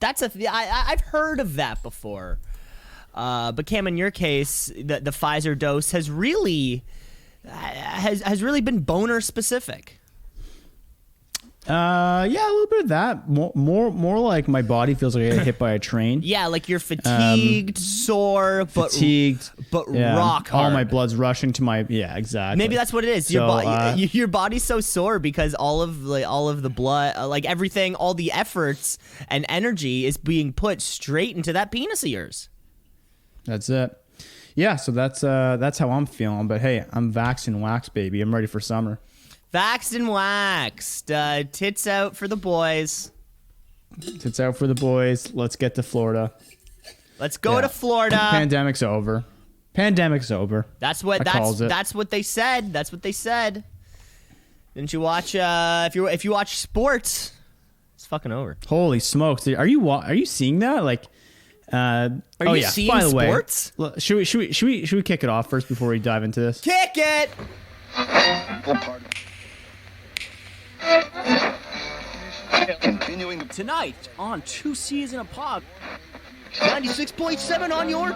I've heard of that before. But Cam, in your case, the Pfizer dose has really been boner specific. Yeah, a little bit of that. More like my body feels like I got hit by a train. Yeah, like you're fatigued, sore, but rock hard. All my blood's rushing to my exactly. Maybe that's what it is. Your body's so sore because all of the blood, like everything, all the efforts and energy is being put straight into that penis of yours. That's it. Yeah, so that's how I'm feeling. But hey, I'm vaxxed and waxed, baby. I'm ready for summer. Vaxxed and waxed. Tits out for the boys. Tits out for the boys. Let's get to Florida. Let's go to Florida. Pandemic's over. That's what they said. That's what they said. Didn't you watch? If you watch sports, it's fucking over. Holy smokes! Are you seeing that? Like, are you seeing by the sports? Way, should we kick it off first before we dive into this? Kick it. Continuing tonight on Two C's in a Pod, 96.7 on your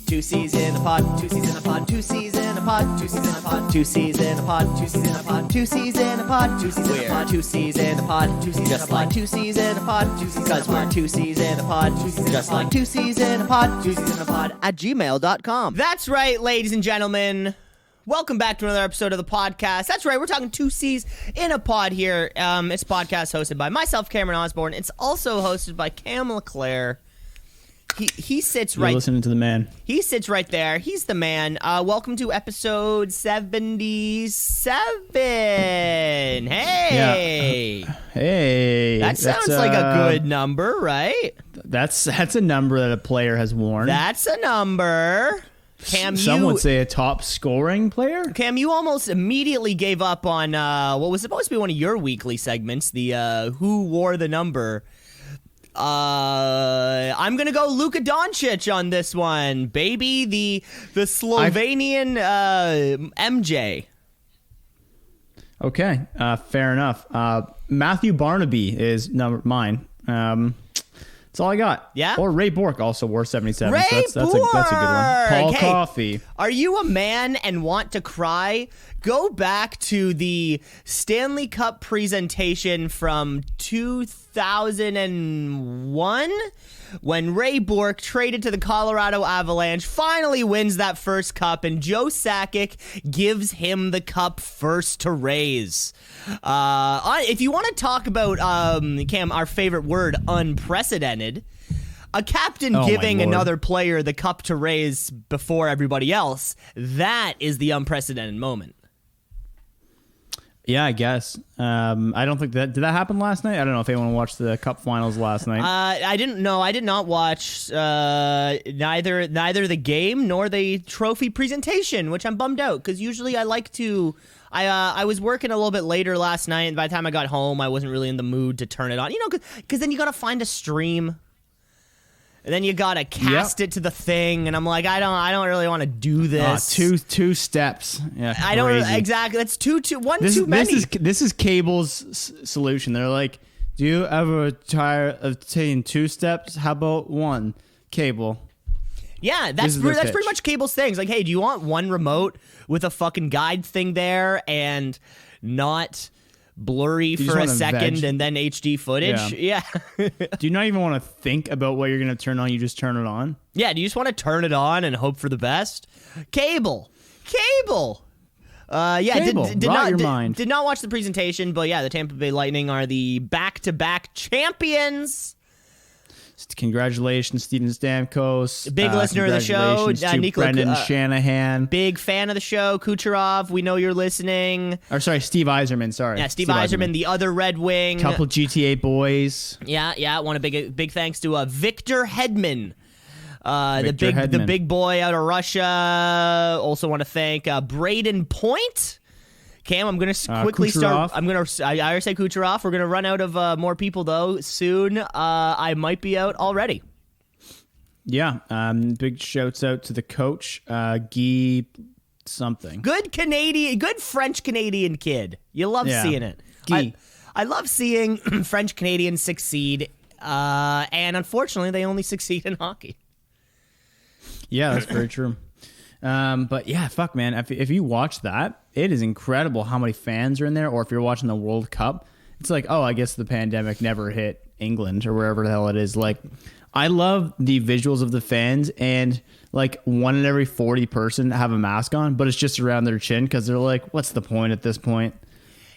Two C's in a pod, 2 C's in a pod, 2 C's in a pod, 2 C's in a pod, 2 C's in a pod, 2 C's in a pod, 2 C's in a pod, 2 C's in a pod, 2 C's in a pod, 2 C's just like 2 C's in a pod, because we're 2 C's in a pod, just like 2 C's in a pod, 2 C's in a pod at gmail.com. That's right, ladies and gentlemen. Welcome back to another episode of the podcast. That's right, we're talking 2 C's in a pod here. It's a podcast hosted by myself, Cameron Osborne. It's also hosted by Cam LeClaire. He sits right. You're listening to the man. He sits right there. He's the man. Welcome to episode 77. Hey. Yeah. Hey. That sounds like a good number, right? That's a number that a player has worn. That's a number. Cam, some would say a top scoring player. Cam, you almost immediately gave up on what was supposed to be one of your weekly segments, the Who Wore the Number. I'm gonna go Luka Doncic on this one, baby. The Slovenian MJ. Okay, fair enough. Matthew Barnaby is mine. That's all I got. Yeah. Or Ray Bork also wore 77. Ray That's a good one. Paul Coffey. Are you a man and want to cry? Go back to the Stanley Cup presentation from 2001 when Ray Bork, traded to the Colorado Avalanche, finally wins that first cup, and Joe Sakic gives him the cup first to raise. If you want to talk about, Cam, our favorite word, unprecedented, a captain giving another player the cup to raise before everybody else, that is the unprecedented moment. Yeah, I guess. I don't think did that happen last night? I don't know if anyone watched the Cup Finals last night. I didn't know. I did not watch neither the game nor the trophy presentation, which I'm bummed out because usually I like to. I was working a little bit later last night, and by the time I got home, I wasn't really in the mood to turn it on. You know, because then you got to find a stream. And then you gotta cast it to the thing, and I'm like, I don't really want to do this. Two steps. Yeah, I don't exactly. That's too many. This is Cable's solution. They're like, do you ever tire of taking 2 steps? How about 1? Cable. Yeah, that's pretty much Cable's thing. It's like, hey, do you want one remote with a fucking guide thing there and not blurry for a second and then HD footage? Yeah. Do you not even want to think about what you're going to turn on? You just turn it on? Yeah, do you just want to turn it on and hope for the best? Cable. Cable. Did not watch the presentation, but yeah, the Tampa Bay Lightning are the back-to-back champions. Congratulations, Steven Stamkos. Big listener of the show. Brendan Shanahan. Big fan of the show. Kucherov, we know you're listening. Or sorry, Steve Yzerman. Sorry. Yeah, Steve Yzerman, the other Red Wing. Couple GTA boys. Yeah. Want a big thanks to Victor Hedman. The big boy out of Russia. Also want to thank Braden Point. Cam, I'm going to quickly Kucherov. start. I already say Kucherov. We're going to run out of more people, though, soon. I might be out already. Yeah. Big shouts out to the coach, Guy something. Good French Canadian kid. You love Yeah. seeing it. I love seeing French Canadians succeed, and unfortunately, they only succeed in hockey. Yeah, that's very true. But yeah, fuck, man. If you watch that, it is incredible how many fans are in there. Or if you're watching the World Cup, it's like, oh, I guess the pandemic never hit England or wherever the hell it is. Like, I love the visuals of the fans, and like 1 in every 40 person have a mask on, but it's just around their chin because they're like, what's the point at this point?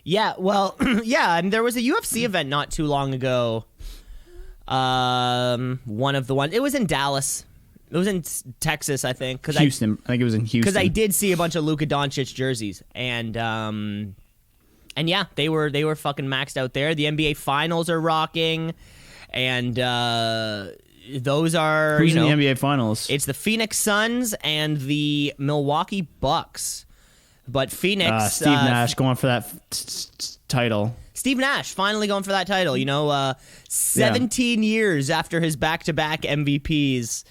Yeah, well, yeah, and there was a UFC event not too long ago. It was in Dallas. It was in Texas, I think. Houston. I think it was in Houston. Because I did see a bunch of Luka Doncic jerseys, and yeah, they were fucking maxed out there. The NBA Finals are rocking, and those are who's in the NBA Finals? It's the Phoenix Suns and the Milwaukee Bucks. But Phoenix, Steve Nash going for that title. Steve Nash finally going for that title. 17 years after his back-to-back MVPs.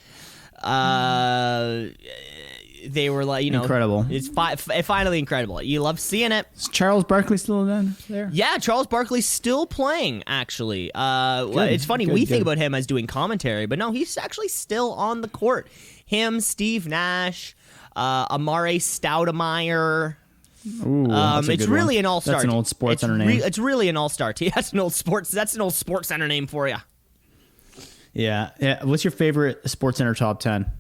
They were like, incredible. It's finally incredible. You love seeing it. Is Charles Barkley still there? Yeah, Charles Barkley's still playing, actually. It's funny, we think about him as doing commentary, but no, he's actually still on the court. Him, Steve Nash, Amare Stoudemire. Ooh, that's a it's good really one. an all-star. That's an old sports center name. It's really an all-star team. That's an old sports center name for you. Yeah. What's your favorite Sports Center top 10?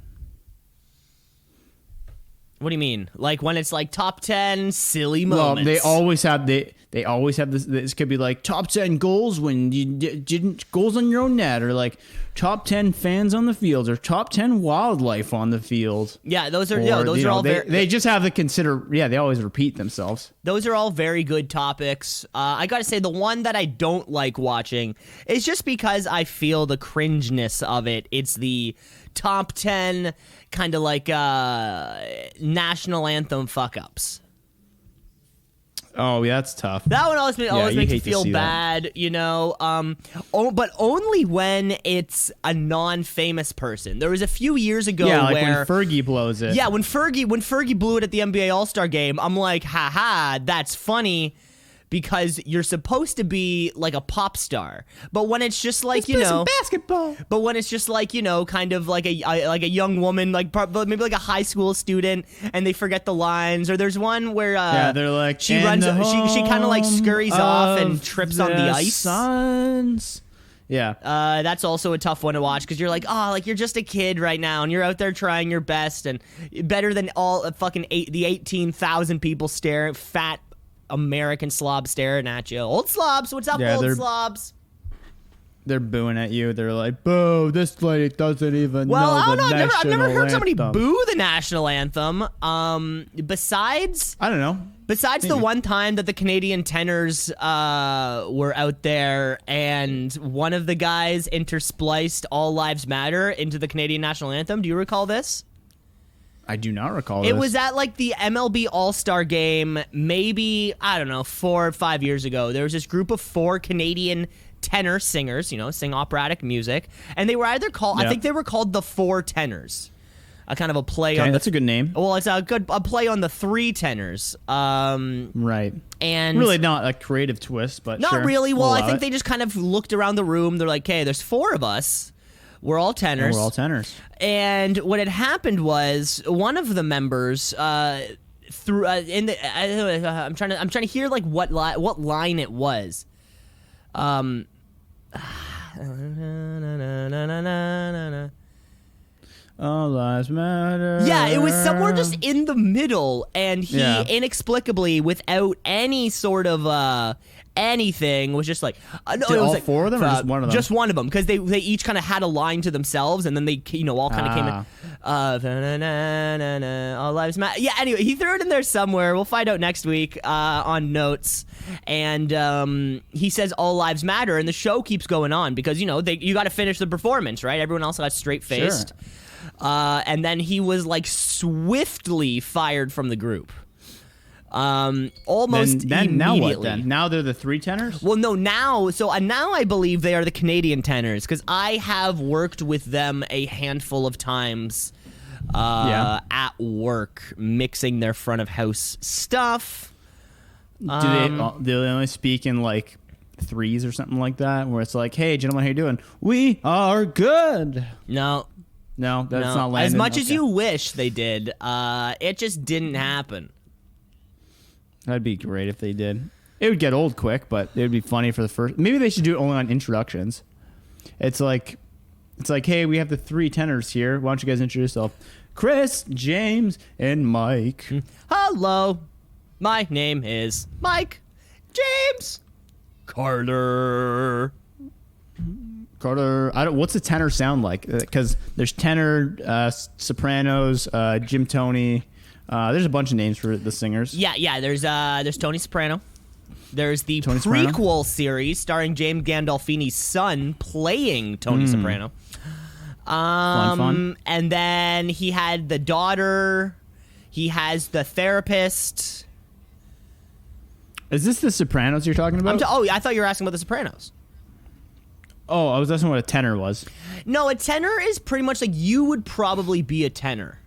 What do you mean? Like when it's like top 10 silly moments? Well, they always have this. This could be like top 10 goals when you didn't goals on your own net, or like top 10 fans on the field, or top 10 wildlife on the field. Yeah, those are all they just have to consider. Yeah, they always repeat themselves. Those are all very good topics. I got to say, the one that I don't like watching is just because I feel the cringeness of it. It's the top 10 kind of like national anthem fuck-ups. Oh, yeah, that's tough. That one always makes me feel bad, but only when it's a non-famous person. There was a few years ago like where when Fergie blows it. Yeah, when Fergie blew it at the NBA All-Star game, I'm like, haha, that's funny because you're supposed to be like a pop star. But when it's just like, basketball. But when it's just like, kind of like a young woman, like maybe like a high school student, and they forget the lines, or there's one where they're like she runs, she kind of like scurries off and trips on the ice. Suns. Yeah. That's also a tough one to watch because you're like, you're just a kid right now, and you're out there trying your best, and better than all the 18,000 people staring, fat American slobs staring at you. Old slobs, what's up, old slobs? They're booing at you. They're like, boo, this lady doesn't even know I don't the know. national I've never heard somebody anthem. boo the national anthem. Besides, I don't know. Besides the one time that the Canadian tenors were out there and one of the guys interspliced All Lives Matter into the Canadian national anthem. Do you recall this? I do not recall It this. was at like the MLB All-Star game, maybe, I don't know, 4 or 5 years ago. There was this group of 4 Canadian tenor singers, sing operatic music, and they were either called, I think they were called the 4 tenors. A kind of a play on that's a good name. Well, it's a play on the 3 tenors. Right. And really not a creative twist, but not sure. really. Well, We'll I allow think it. they just kind of looked around the room. They're like, "Okay, there's 4 of us. We're all tenors. And we're all tenors." And what had happened was one of the members through in the I'm trying to hear like what line it was. All lives matter. Yeah, it was somewhere just in the middle, and he inexplicably, without any sort of anything, was just like, no, Did it was all like, 4 of them, or just one of them? Just one of them, because they each kind of had a line to themselves, and then they all kind of came in. All lives matter. Yeah. Anyway, he threw it in there somewhere. We'll find out next week on notes. And he says all lives matter, and the show keeps going on because you got to finish the performance, right? Everyone else got straight faced. Sure. And then he was like swiftly fired from the group. Almost then now immediately. what then? Now they're the 3 tenors? Well, no, now I believe they are the Canadian tenors because I have worked with them a handful of times at work mixing their front of house stuff. Do they only speak in like threes or something like that, where it's like, hey gentlemen, how you doing? We are good. No, that's not landing. As much as you wish they did, it just didn't happen. That'd be great if they did. It would get old quick, but it would be funny for the first. Maybe they should do it only on introductions. It's like, hey, we have the 3 tenors here. Why don't you guys introduce yourself? Chris, James, and Mike. Hello, my name is Mike. James. Carter. What's a tenor sound like? Because there's tenor, sopranos, Jim Tony. There's a bunch of names for the singers. Yeah. There's Tony Soprano. There's the Tony prequel Soprano? series starring James Gandolfini's son playing Tony Soprano. Fun. And then he had the daughter. He has the therapist. Is this the Sopranos you're talking about? I thought you were asking about the Sopranos. Oh, I was asking what a tenor was. No, a tenor is pretty much like you would probably be a tenor.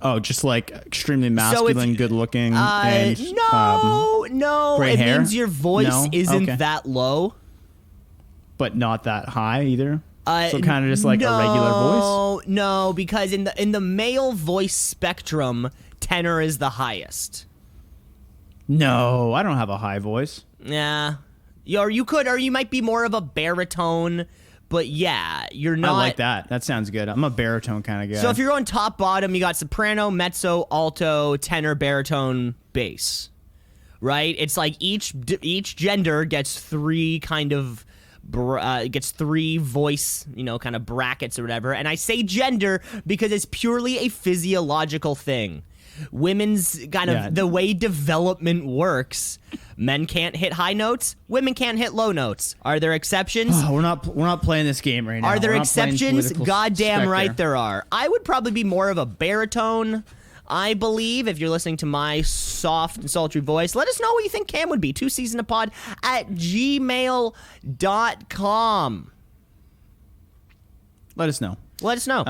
Oh, just like extremely masculine, good looking, and no. gray It hair? means your voice isn't Okay. that low. But not that high either. So kind of just like a regular voice. No, because in the male voice spectrum, tenor is the highest. No, I don't have a high voice. Yeah, or you might be more of a baritone. But yeah, you're not. I like that. That sounds good. I'm a baritone kind of guy. So if you're going top bottom, you got soprano, mezzo, alto, tenor, baritone, bass. Right? It's like each gender gets 3 kind of gets 3 voice, kind of brackets or whatever. And I say gender because it's purely a physiological thing. Women's kind of the way development works. Men can't hit high notes. Women can't hit low notes. Are there exceptions? Oh, we're not playing this game right now. Are there We're not playing exceptions? political Goddamn spec right there are. I would probably be more of a baritone, I believe, if you're listening to my soft and sultry voice. Let us know what you think Cam would be. twoceesinapod at gmail.com. Let us know. Let us know.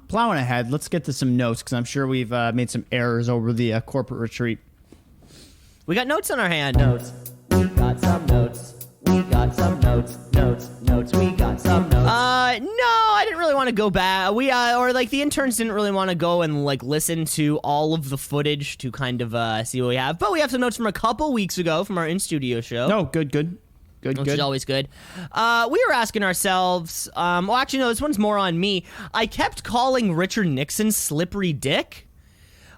Plowing ahead, let's get to some notes because I'm sure we've made some errors over the corporate retreat. We got notes on our hand. Notes. We got some notes. We got some notes. Notes. We got some notes. No, I didn't really want to go back. The interns didn't really want to go and listen to all of the footage to kind of see what we have. But we have some notes from a couple weeks ago from our in-studio show. No, good. Which is always good. We were asking ourselves, this one's more on me. I kept calling Richard Nixon Slippery Dick.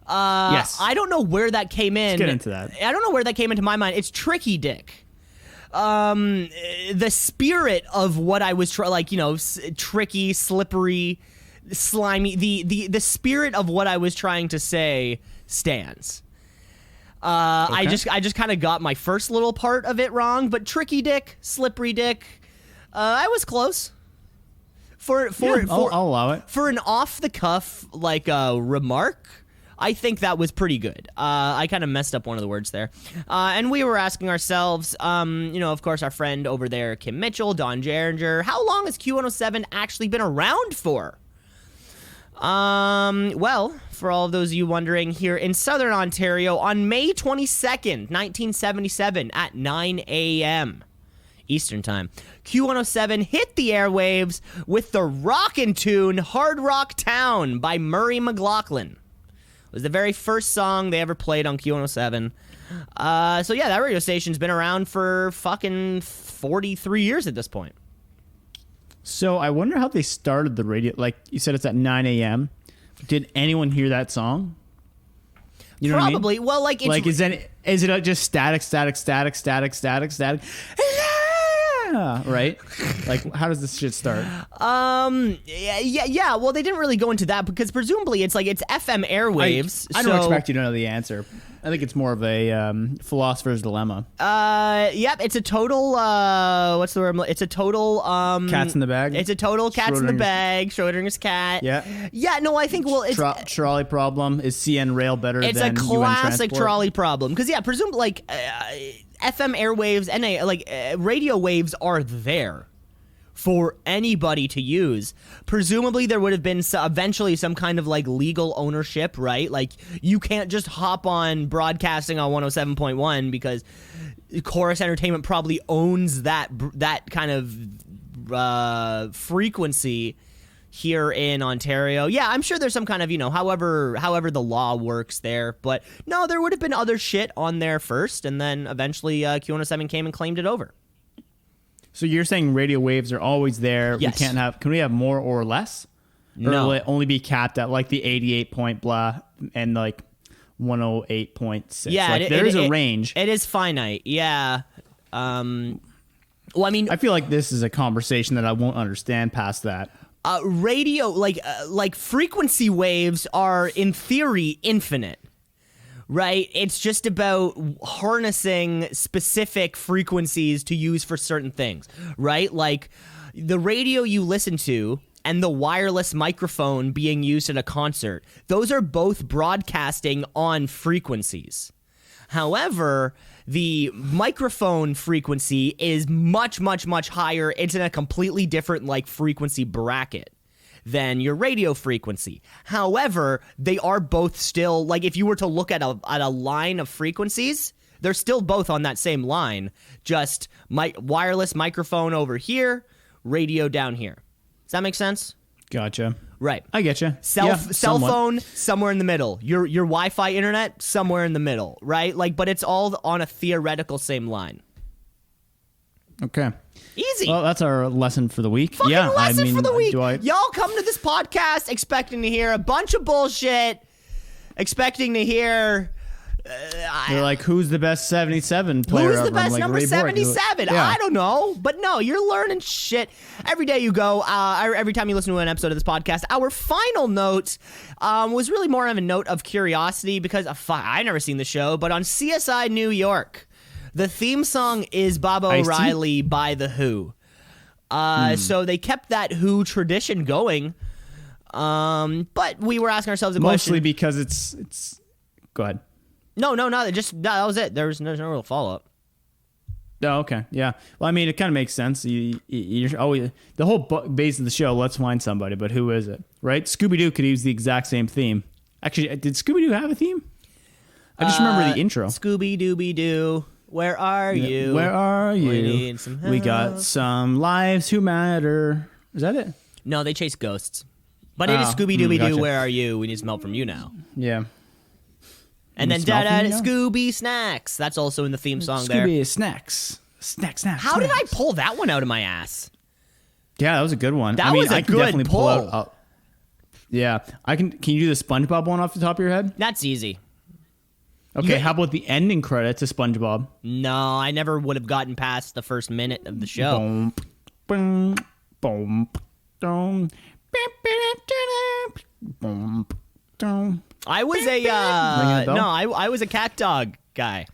Yes. I don't know where that came in. Let's get into that. I don't know where that came into my mind. It's Tricky Dick. The spirit of what I was tricky, slippery, slimy. The spirit of what I was trying to say stands. Okay. I just kind of got my first little part of it wrong, but Tricky Dick, Slippery Dick, I was close. I'll allow it. For an off the cuff remark, I think that was pretty good. I kind of messed up one of the words there. And we were asking ourselves, of course, our friend over there, Kim Mitchell, Don Geringer, how long has Q107 actually been around for? Well, for all of those of you wondering, here in Southern Ontario, on May 22nd, 1977, at 9 a.m. Eastern Time, Q107 hit the airwaves with the rockin' tune Hard Rock Town by Murray McLaughlin. It was the very first song they ever played on Q107. So yeah, that radio station's been around for fucking 43 years at this point. So I wonder how they started the radio. Like you said, it's at 9 a.m. Did anyone hear that song? You know Probably. What I mean? Well, is it just static? Yeah, right? Like, how does this shit start? Yeah. Well, they didn't really go into that because presumably it's FM airwaves. I don't expect you to know the answer. I think it's more of a philosopher's dilemma. Yep. It's a total. What's the word? It's a total. Cats in the bag. It's a total cats in the bag. Schrodinger's cat. Yeah. Yeah. No, I think it's trolley problem. Is CN rail better than It's a UN classic transport? trolley problem because presumably FM airwaves and radio waves are there for anybody to use. Presumably there would have been eventually some kind of like legal ownership, right? Like you can't just hop on broadcasting on 107.1 because Chorus Entertainment probably owns that kind of frequency here in Ontario. Yeah, I'm sure there's some kind of, however the law works there. But no, there would have been other shit on there first, and then eventually Q107 came and claimed it over. So you're saying radio waves are always there. Yes. Can we have more or less? Or No. will it only be capped at like the 88 point blah and like 108.6? Yeah, like, there is a range. It is finite. Yeah. Well, I mean, I feel like this is a conversation that I won't understand past that. radio, like frequency waves are in theory infinite. Right? It's just about harnessing specific frequencies to use for certain things, right? Like the radio you listen to and the wireless microphone being used at a concert, those are both broadcasting on frequencies. However, the microphone frequency is much, much, much higher. It's in a completely different like frequency bracket than your radio frequency. However, they are both still, like if you were to look at a line of frequencies, they're still both on that same line, just wireless microphone over here, radio down here. Does that make sense? Gotcha. Right. I get you. Cell phone somewhere in the middle. Your Wi-Fi internet somewhere in the middle, right? Like, but it's all on a theoretical same line. Okay. Easy. Well, that's our lesson for the week. Fucking lesson for the week. Do I... Y'all come to this podcast expecting to hear a bunch of bullshit, expecting to hear. You're like, who's the best 77 player Who's ever? the best I'm like, number Ray Borg. 77? Yeah. I don't know. But no, you're learning shit. Every day you go, every time you listen to an episode of this podcast, our final note was really more of a note of curiosity because I never seen the show, but on CSI New York, the theme song is Bob O'Reilly by The Who. So they kept that Who tradition going. But we were asking ourselves a question. Mostly because it's... Go ahead. No, that was it. There's no real follow-up. Oh, okay. Yeah. Well, I mean, it kind of makes sense. You're always... The whole base of the show, let's find somebody, but who is it? Right? Scooby-Doo could use the exact same theme. Actually, did Scooby-Doo have a theme? I just remember the intro. Scooby-Dooby-Doo. Where are you? Where are you? We need some help. We got some lives who matter. Is that it? No, they chase ghosts. But it is Scooby-Dooby-Doo, gotcha. Where are you? We need some help from you now. Yeah. And then Smell from you now? Scooby Snacks. That's also in the theme song there. Scooby snacks. Snacks. How did I pull that one out of my ass? Yeah, that was a good one. That was a I can good definitely pull. out. Yeah, I can. Can you do the SpongeBob one off the top of your head? That's easy. Okay, Yeah. how about the ending credits to SpongeBob? No, I never would have gotten past the first minute of the show. Boom, boom, boom, boom, boom, boom. I was Ringing a bell? I was a cat dog guy.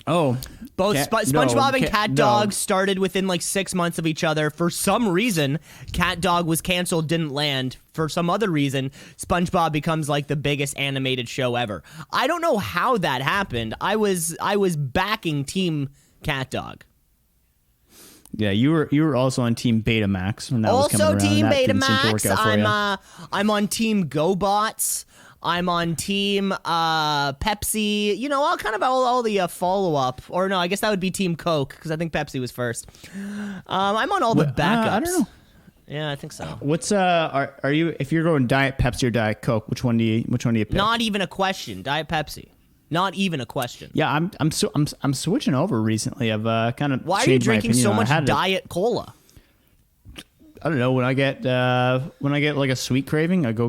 Oh, Both SpongeBob and Cat Dog no. started within like 6 months of each other. For some reason, Cat Dog was canceled, didn't land. For some other reason, SpongeBob becomes like the biggest animated show ever. I don't know how that happened. I was backing Team Cat Dog. Yeah, you were also on Team Betamax when that was coming Also, around. Team That didn't seem to work Betamax. out for you. I'm on Team GoBots. I'm on Team Pepsi. You know, all the follow up. Or no, I guess that would be Team Coke because I think Pepsi was first. I'm on all the backups. I don't know. Yeah, I think so. What's are you if you're going Diet Pepsi or Diet Coke? Which one do you pick? Not even a question. Diet Pepsi. Not even a question. Yeah, I'm switching over recently. I've kind of Why are you changed my drinking opinion so on it. much I had Diet Cola? I don't know, when I get like a sweet craving, I go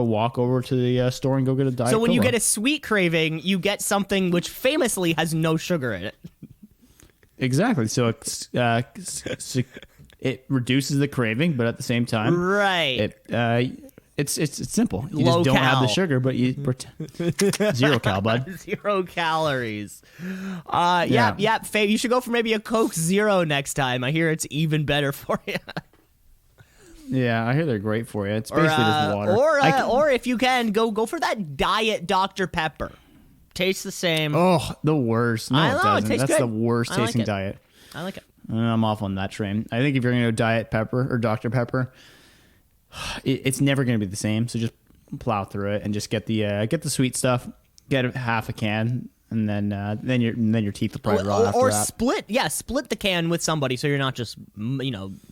walk over to the store and go get a Diet So when you Cola. get a sweet craving, you get something which famously has no sugar in it. Exactly. So it reduces the craving, but at the same time, Right. it's simple. You Low just don't have the cal. sugar, but you 0 cal, bud. 0 calories. Yeah. You should go for maybe a Coke Zero next time. I hear it's even better for you. Yeah, I hear they're great for you. It's basically just water. Or if you can, go for that Diet Dr. Pepper. Tastes the same. Oh, the worst. No, I it know, it doesn't. tastes That's good. the worst I like tasting it. diet. I like it. I'm off on that train. I think if you're going to go Diet Pepper or Dr. Pepper, it's never going to be the same. So just plow through it and just get the sweet stuff. Get half a can, and then your teeth will probably rot after that. Split the can with somebody so you're not just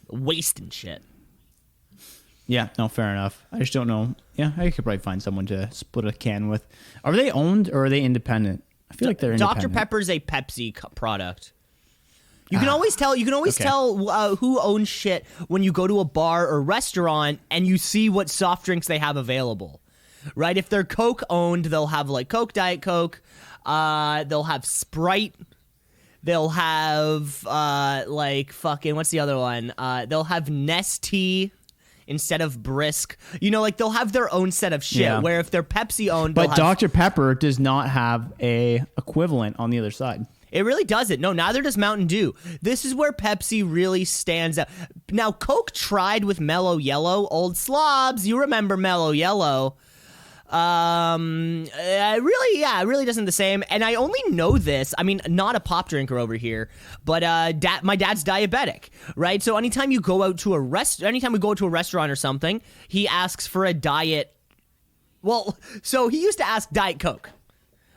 wasting shit. Yeah, no, fair enough. I just don't know. Yeah, I could probably find someone to split a can with. Are they owned or are they independent? I feel like they're independent. Dr. Pepper's a Pepsi product. You can always tell. You can always tell who owns shit when you go to a bar or restaurant and you see what soft drinks they have available, right? If they're Coke owned, they'll have like Coke, Diet Coke. They'll have Sprite. They'll have like fucking what's the other one? They'll have Nestea instead of Brisk. Like they'll have their own set of shit. Yeah. Where if they're Pepsi owned, but Dr. Pepper does not have a equivalent on the other side. It really doesn't. No, neither does Mountain Dew. This is where Pepsi really stands out. Now, Coke tried with Mellow Yellow. Old Slobs, you remember Mellow Yellow. It really doesn't the same. And I only know this. I mean, not a pop drinker over here, but my dad's diabetic, right? So anytime you go out to anytime we go to a restaurant or something, he asks for a diet. Well, so he used to ask Diet Coke.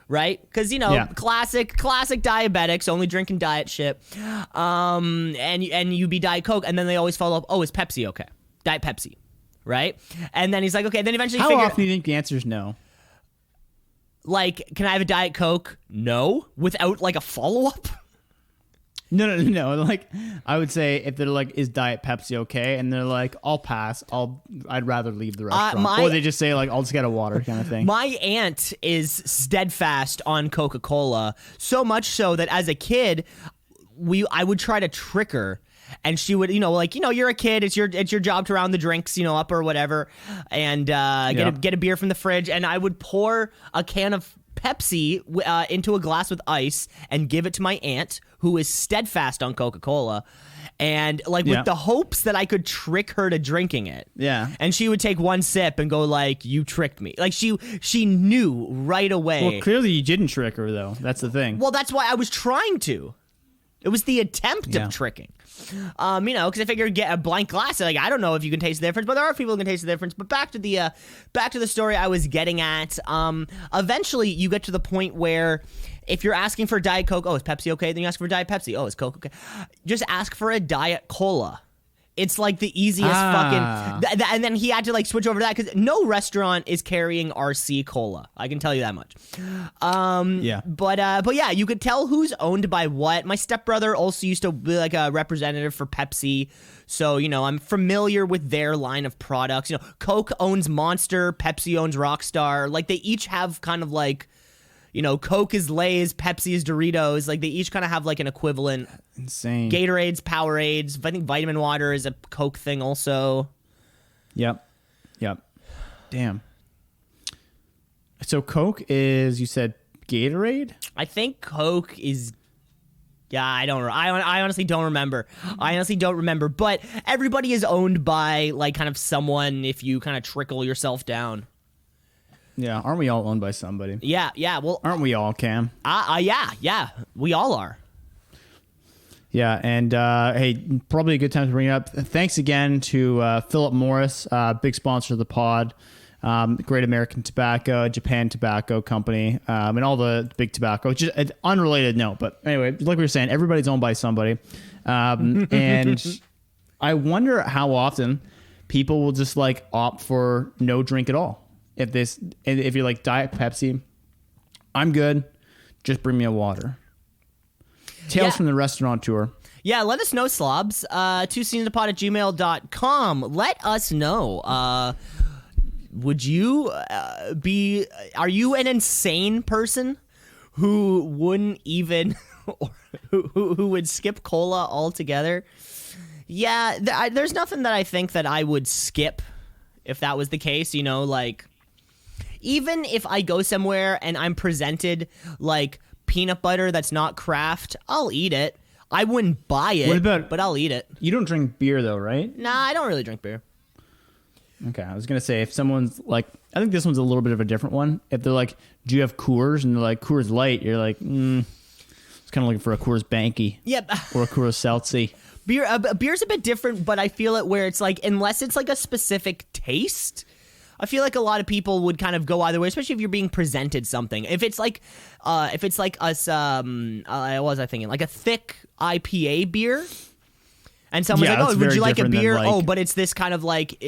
Right? Because, classic diabetics, only drinking diet shit. And you be Diet Coke, and then they always follow up, oh, is Pepsi okay? Diet Pepsi. Right? And then he's like, okay, then eventually How often do you think the answer is no? Like, can I have a Diet Coke? No? Without, like, a follow-up? No. Like, I would say if they're like, is Diet Pepsi okay? And they're like, I'll pass. I'd rather leave the restaurant. Or they just say like, I'll just get a water kind of thing. My aunt is steadfast on Coca-Cola, so much so that as a kid, I would try to trick her. And she would, you're a kid. It's your job to round the drinks, up or whatever, and get a beer from the fridge. And I would pour a can of Pepsi into a glass with ice and give it to my aunt, who is steadfast on Coca-Cola, and with the hopes that I could trick her to drinking it. Yeah. And she would take one sip and go like, "You tricked me." Like she knew right away. Well, clearly you didn't trick her though. That's the thing. Well, that's why I was trying to. It was the attempt of tricking. Because I figured get a blank glass. Like, I don't know if you can taste the difference, but there are people who can taste the difference. But back to the story I was getting at. Eventually, you get to the point where if you're asking for Diet Coke, oh, is Pepsi okay? Then you ask for Diet Pepsi. Oh, is Coke okay? Just ask for a Diet Cola. It's like the easiest fucking... and then he had to switch over to that because no restaurant is carrying RC Cola. I can tell you that much. But yeah, you could tell who's owned by what. My stepbrother also used to be like a representative for Pepsi. So, I'm familiar with their line of products. Coke owns Monster, Pepsi owns Rockstar. Like, they each have kind of like... Coke is Lay's, Pepsi is Doritos. Like, they each kind of have like an equivalent. Insane. Gatorade's Powerades. I think vitamin water is a Coke thing also. Yep. Damn. So Coke is, you said Gatorade? I think Coke is... Yeah, I honestly don't remember. But everybody is owned by like kind of someone if you kind of trickle yourself down. Yeah, aren't we all owned by somebody? Yeah, well... Aren't we all, Cam? Yeah, we all are. Yeah, and hey, probably a good time to bring it up. Thanks again to Philip Morris, big sponsor of the pod, Great American Tobacco, Japan Tobacco Company, and all the big tobacco. Just an unrelated note, but anyway, like we were saying, everybody's owned by somebody. And I wonder how often people will just opt for no drink at all. If you're like Diet Pepsi, I'm good. Just bring me a water. Tales from the restaurateur. Yeah, let us know, Slobs. twoceesinapod@gmail.com. Let us know. Would you are you an insane person who wouldn't even, or who would skip cola altogether? Yeah, there's nothing that I think that I would skip if that was the case, even if I go somewhere and I'm presented peanut butter that's not Kraft, I'll eat it. I wouldn't buy it, but I'll eat it. You don't drink beer though, right? Nah, I don't really drink beer. Okay, I was going to say, if someone's I think this one's a little bit of a different one. If they're like, do you have Coors? And they're like, Coors Light. You're like, it's kind of looking for a Coors Banky. Yep. Or a Coors Seltzy. Beer's a bit different, but I feel it where it's like, unless it's like a specific taste, I feel like a lot of people would kind of go either way, especially if you're being presented something. If it's like us, what was I thinking? Like a thick IPA beer. And someone's Yeah, like, that's oh, would very you like a different than, beer? like- Oh, but it's this kind of like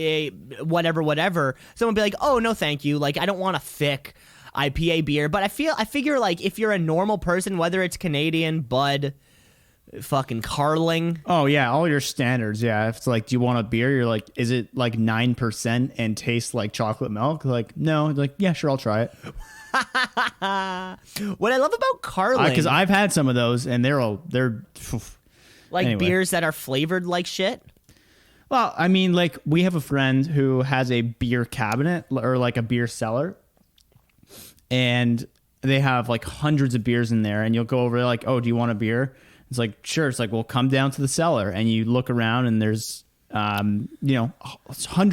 whatever. Someone would be like, oh, no, thank you. Like, I don't want a thick IPA beer. But I figure like if you're a normal person, whether it's Canadian, Bud, fucking Carling. Oh, yeah, all your standards, yeah. If it's like, do you want a beer? You're like, is it like 9% and tastes like chocolate milk? Like, no. Like, yeah, sure, I'll try it. What I love about Carling, Because I've had some of those, and they're like anyway. beers that are flavored like shit. Well, I mean, like, we have a friend who has a beer cabinet or like a beer cellar, and they have like hundreds of beers in there, and you'll go over there like, oh, do you want a beer? It's like, sure. It's like, well, come down to the cellar, and you look around, and there's, hundreds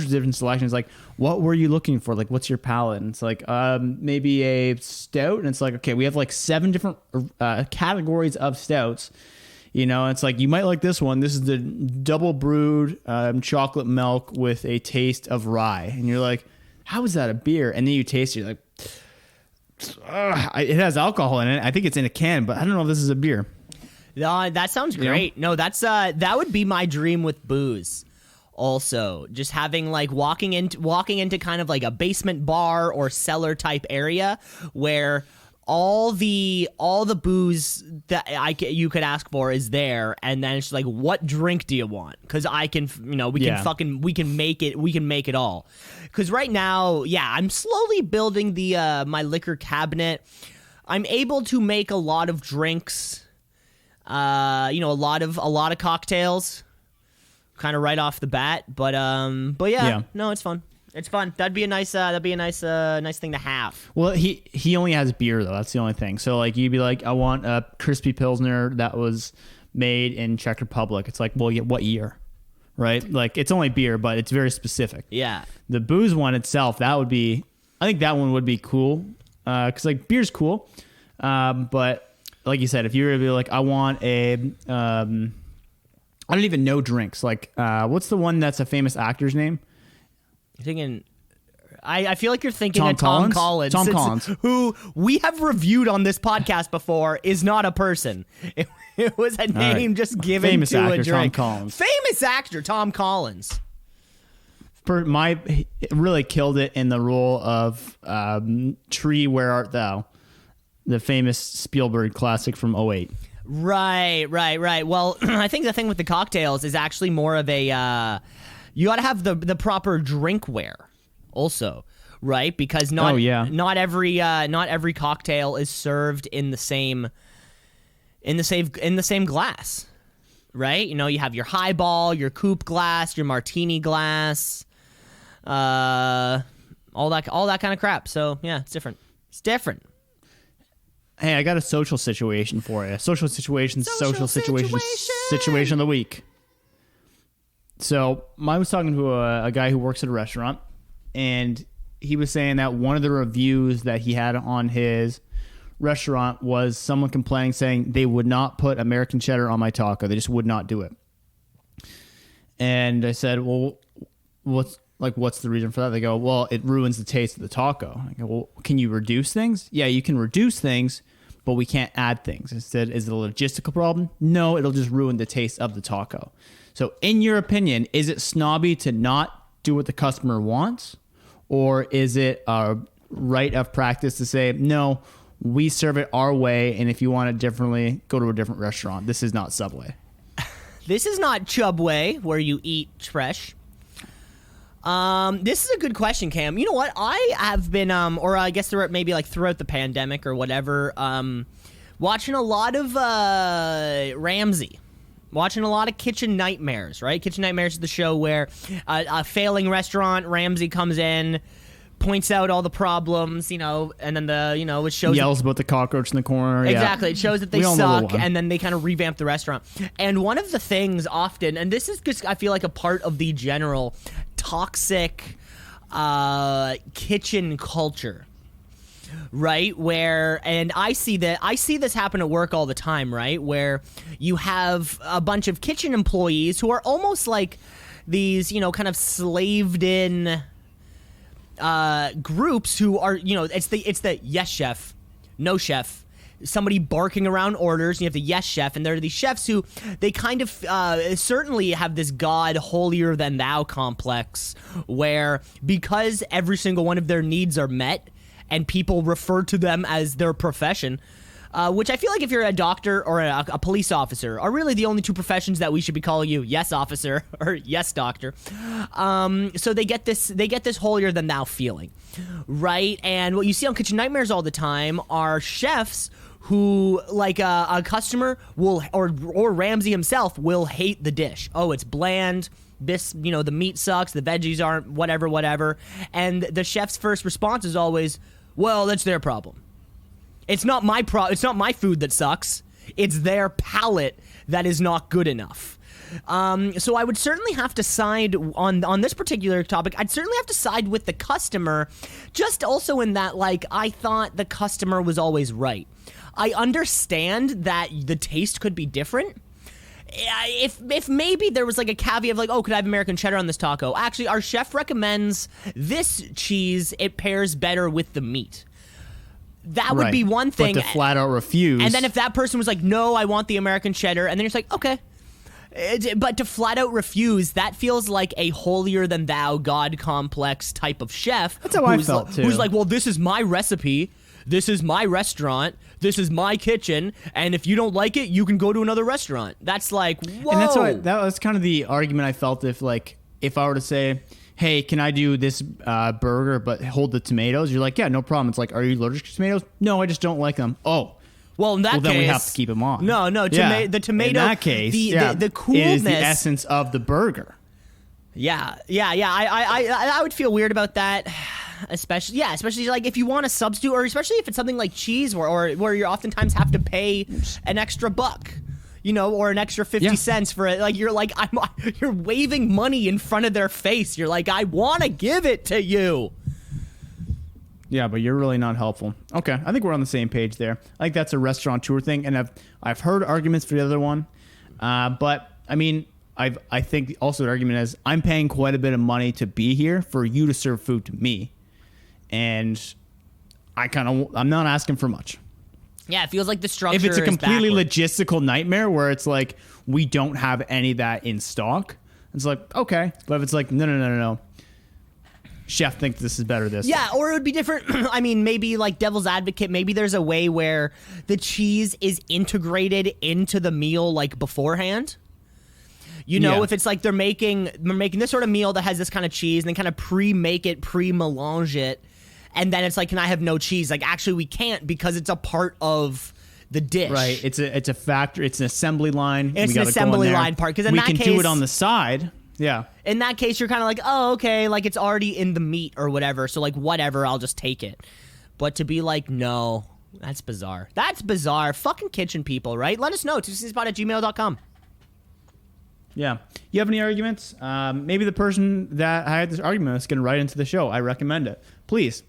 of different selections. Like, what were you looking for? Like, what's your palate? And it's like, maybe a stout. And it's like, okay, we have like 7 different categories of stouts. You know, it's like, you might like this one. This is the double brewed chocolate milk with a taste of rye. And you're like, how is that a beer? And then you taste it, you're like, it has alcohol in it. I think it's in a can, but I don't know if this is a beer. That sounds great. No, that's that would be my dream with booze. Also, just having like walking into kind of like a basement bar or cellar type area where all the booze that you could ask for is there, and then it's like, what drink do you want? Because I can, we can make it all. Because right now, yeah, I'm slowly building the my liquor cabinet. I'm able to make a lot of drinks. A lot of cocktails, kind of right off the bat. But yeah, no, it's fun. It's fun. That'd be a nice thing to have. Well, he only has beer though. That's the only thing. So like, you'd be like, I want a crispy pilsner that was made in Czech Republic. It's like, well, yeah, what year, right? Like, it's only beer, but it's very specific. Yeah. The booze one itself, I think that one would be cool, because like, beer's cool, but. Like you said, if you were to be like, I want I don't even know drinks. Like, what's the one that's a famous actor's name? You're thinking, I feel like you're thinking Tom of Tom Collins? Collins. Tom Collins. Who we have reviewed on this podcast before, is not a person. It was a name right. just given Famous to actor, a drink. Tom Collins. Famous actor, Tom Collins. It really killed it in the role of Tree, Where Art Thou? The famous Spielberg classic from 2008. Right. Well, I think the thing with the cocktails is actually more of a you got to have the proper drinkware also, right? Because not every cocktail is served in the same glass, right? You have your highball, your coupe glass, your martini glass, all that kind of crap. So, yeah, it's different. Hey, I got a social situation for you. Social situation of the week. So, I was talking to a guy who works at a restaurant, and he was saying that one of the reviews that he had on his restaurant was someone complaining, saying they would not put American cheddar on my taco. They just would not do it. And I said, well, what's the reason for that? They go, well, it ruins the taste of the taco. I go, well, can you reduce things? Yeah, you can reduce things, but we can't add things. Instead, is it a logistical problem? No, it'll just ruin the taste of the taco. So in your opinion, is it snobby to not do what the customer wants? Or is it a rite of practice to say, no, we serve it our way, and if you want it differently, go to a different restaurant. This is not Subway. This is not Chubway, where you eat fresh. This is a good question, Cam. You know what? I have been, or I guess maybe like throughout the pandemic or whatever, watching a lot of Ramsay. Watching a lot of Kitchen Nightmares, right? Kitchen Nightmares is the show where a failing restaurant, Ramsay comes in, points out all the problems, and then it shows... Yells about the cockroach in the corner. Exactly. Yeah. It shows that they suck, and then they kind of revamp the restaurant. And one of the things often, and this is just, I feel like, a part of the general toxic kitchen culture, right? And I see this happen at work all the time, right? Where you have a bunch of kitchen employees who are almost like these, kind of slaved in groups who are, it's the yes chef, no chef, somebody barking around orders, and you have the yes chef, and there are these chefs who they kind of certainly have this God holier than thou complex, where because every single one of their needs are met and people refer to them as their profession, which I feel like if you're a doctor or a police officer are really the only two professions that we should be calling you yes officer or yes doctor. So they get this holier than thou feeling, right? And what you see on Kitchen Nightmares all the time are chefs who, like a customer will, or Ramsay himself will hate the dish. Oh, it's bland. This, the meat sucks. The veggies aren't whatever. And the chef's first response is always, well, that's their problem. It's not my It's not my food that sucks. It's their palate that is not good enough. So I would certainly have to side on this particular topic. I'd certainly have to side with the customer, just also in that, like, I thought the customer was always right. I understand that the taste could be different. If maybe there was like a caveat of like, oh, could I have American cheddar on this taco? Actually, our chef recommends this cheese. It pairs better with the meat. That would be one thing. But to flat out refuse. And then if that person was like, no, I want the American cheddar, and then you're just like, okay. But to flat out refuse, that feels like a holier than thou, God complex type of chef. That's how I felt too. Who's like, well, this is my recipe. This is my restaurant. This is my kitchen. And if you don't like it, you can go to another restaurant. That's like, whoa. And that was kind of the argument I felt if I were to say, hey, can I do this burger but hold the tomatoes? You're like, yeah, no problem. It's like, are you allergic to tomatoes? No, I just don't like them. Oh. Well, in that case, then we have to keep them on. No, the tomato. In that case, the coolness is the essence of the burger. Yeah. I would feel weird about that. Especially like if you want a substitute, or especially if it's something like cheese, or where you oftentimes have to pay an extra buck, or an extra 50 cents for it. Like you're waving money in front of their face. You're like, I want to give it to you. Yeah, but you're really not helpful. Okay, I think we're on the same page there. I think that's a restaurateur thing, and I've heard arguments for the other one, but I mean, I think also the argument is I'm paying quite a bit of money to be here for you to serve food to me. And I'm not asking for much. Yeah, it feels like the structure is if it's a completely backward. Logistical nightmare where it's like, we don't have any of that in stock, it's like, okay. But if it's like, no. Chef thinks this is better this way. Or it would be different. I mean, maybe like devil's advocate, maybe there's a way where the cheese is integrated into the meal like beforehand. If it's like they're making this sort of meal that has this kind of cheese, and then kind of pre-make it, pre-melange it, and then it's like, can I have no cheese? Like, actually, we can't because it's a part of the dish. Right. It's a factory. It's an assembly line. It's an assembly line part. Because in that case, we can do it on the side. Yeah. In that case, you're kind of like, oh, okay, like it's already in the meat or whatever. So like, whatever, I'll just take it. But to be like, no, that's bizarre. That's bizarre. Fucking kitchen people, right? Let us know. twoceesinapod@gmail.com. Yeah. You have any arguments? Maybe the person that had this argument is going to write into the show. I recommend it. Please.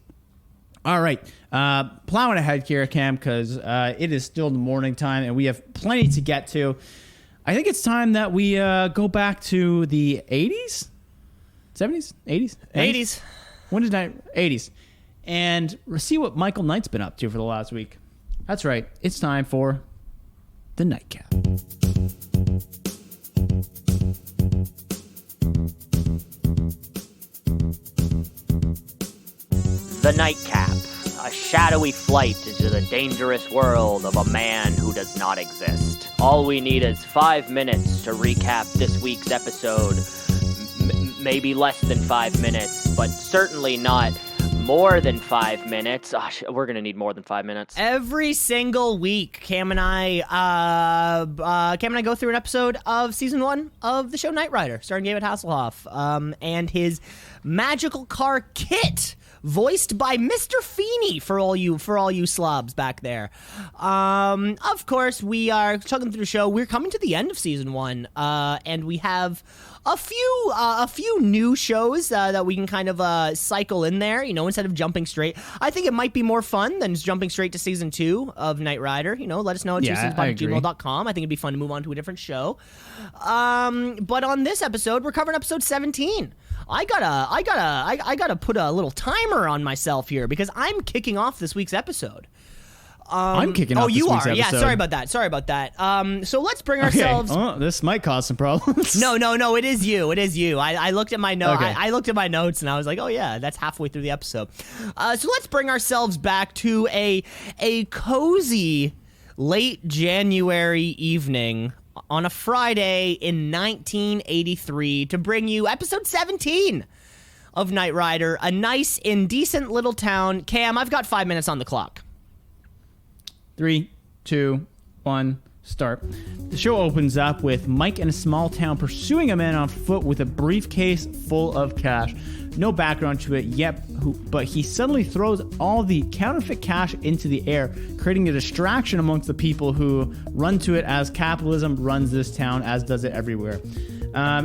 All right. Plowing ahead here, Cam, because it is still the morning time and we have plenty to get to. I think it's time that we go back to the 80s? 70s? 80s? 80s. When did 80s? And see what Michael Knight's been up to for the last week. That's right. It's time for the Nightcap. The Nightcap, a shadowy flight into the dangerous world of a man who does not exist. All we need is 5 minutes to recap this week's episode. Maybe less than 5 minutes, but certainly not more than 5 minutes. We're gonna need more than 5 minutes. Every single week, Cam and I go through an episode of season 1 of the show Knight Rider, starring David Hasselhoff, and his magical car Kit, voiced by Mr. Feeney for all you slobs back there. Of course, we are chugging through the show. We're coming to the end of season 1, and we have a few new shows that we can kind of cycle in there, instead of jumping straight. I think it might be more fun than jumping straight to season 2 of Knight Rider. Let us know at twoceesinapod@gmail.com. I think it'd be fun to move on to a different show. But on this episode, we're covering episode 17. I gotta put a little timer on myself here because I'm kicking off this week's episode. I'm kicking off this week's episode. Yeah, sorry about that. So let's bring ourselves... Okay. Oh, this might cause some problems. No, it is you. I looked at my note. Okay. I looked at my notes and I was like, oh yeah, that's halfway through the episode. So let's bring ourselves back to a cozy late January evening on a Friday in 1983 to bring you episode 17 of Knight Rider, a nice, indecent little town. Cam, I've got 5 minutes on the clock. 3, 2, 1, start. The show opens up with Mike in a small town pursuing a man on foot with a briefcase full of cash. No background to it yet, but he suddenly throws all the counterfeit cash into the air, creating a distraction amongst the people who run to it as capitalism runs this town, as does it everywhere.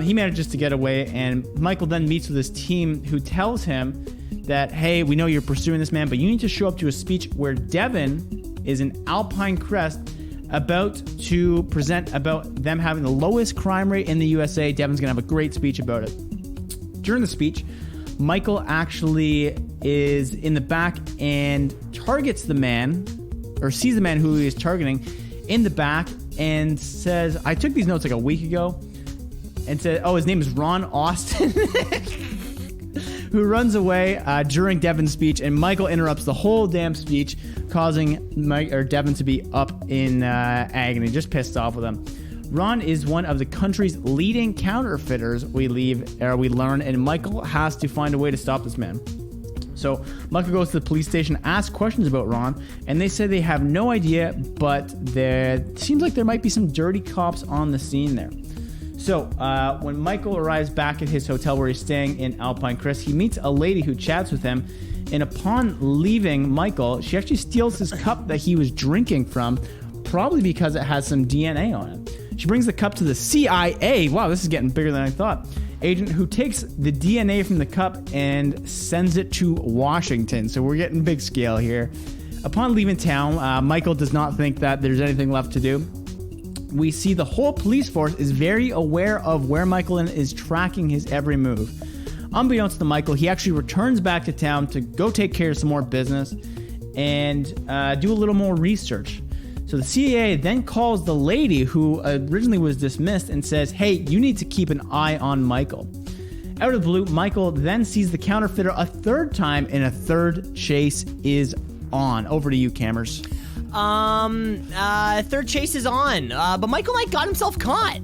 He manages to get away, and Michael then meets with his team who tells him that, hey, we know you're pursuing this man, but you need to show up to a speech where Devin is an Alpine Crest about to present about them having the lowest crime rate in the USA. Devin's going to have a great speech about it. During the speech, Michael actually is in the back and targets the man, or sees the man who he is targeting in the back and says, I took these notes like a week ago, and said, his name is Ron Austin, who runs away during Devin's speech, and Michael interrupts the whole damn speech, causing Devin to be up in agony, just pissed off with him. Ron is one of the country's leading counterfeiters, we learn, and Michael has to find a way to stop this man. So Michael goes to the police station, asks questions about Ron, and they say they have no idea, but there seems like there might be some dirty cops on the scene there. So when Michael arrives back at his hotel where he's staying in Alpine Crest, he meets a lady who chats with him, and upon leaving Michael, she actually steals his cup that he was drinking from, probably because it has some DNA on it. She brings the cup to the CIA. Wow, this is getting bigger than I thought. Agent who takes the DNA from the cup and sends it to Washington. So we're getting big scale here. Upon leaving town, Michael does not think that there's anything left to do. We see the whole police force is very aware of where Michael is tracking his every move. Unbeknownst to Michael, he actually returns back to town to go take care of some more business and do a little more research. So the CIA then calls the lady who originally was dismissed and says, hey, you need to keep an eye on Michael. Out of the blue, Michael then sees the counterfeiter a third time, and a third chase is on. Over to you, Cammers. Third chase is on, but Michael Knight got himself caught,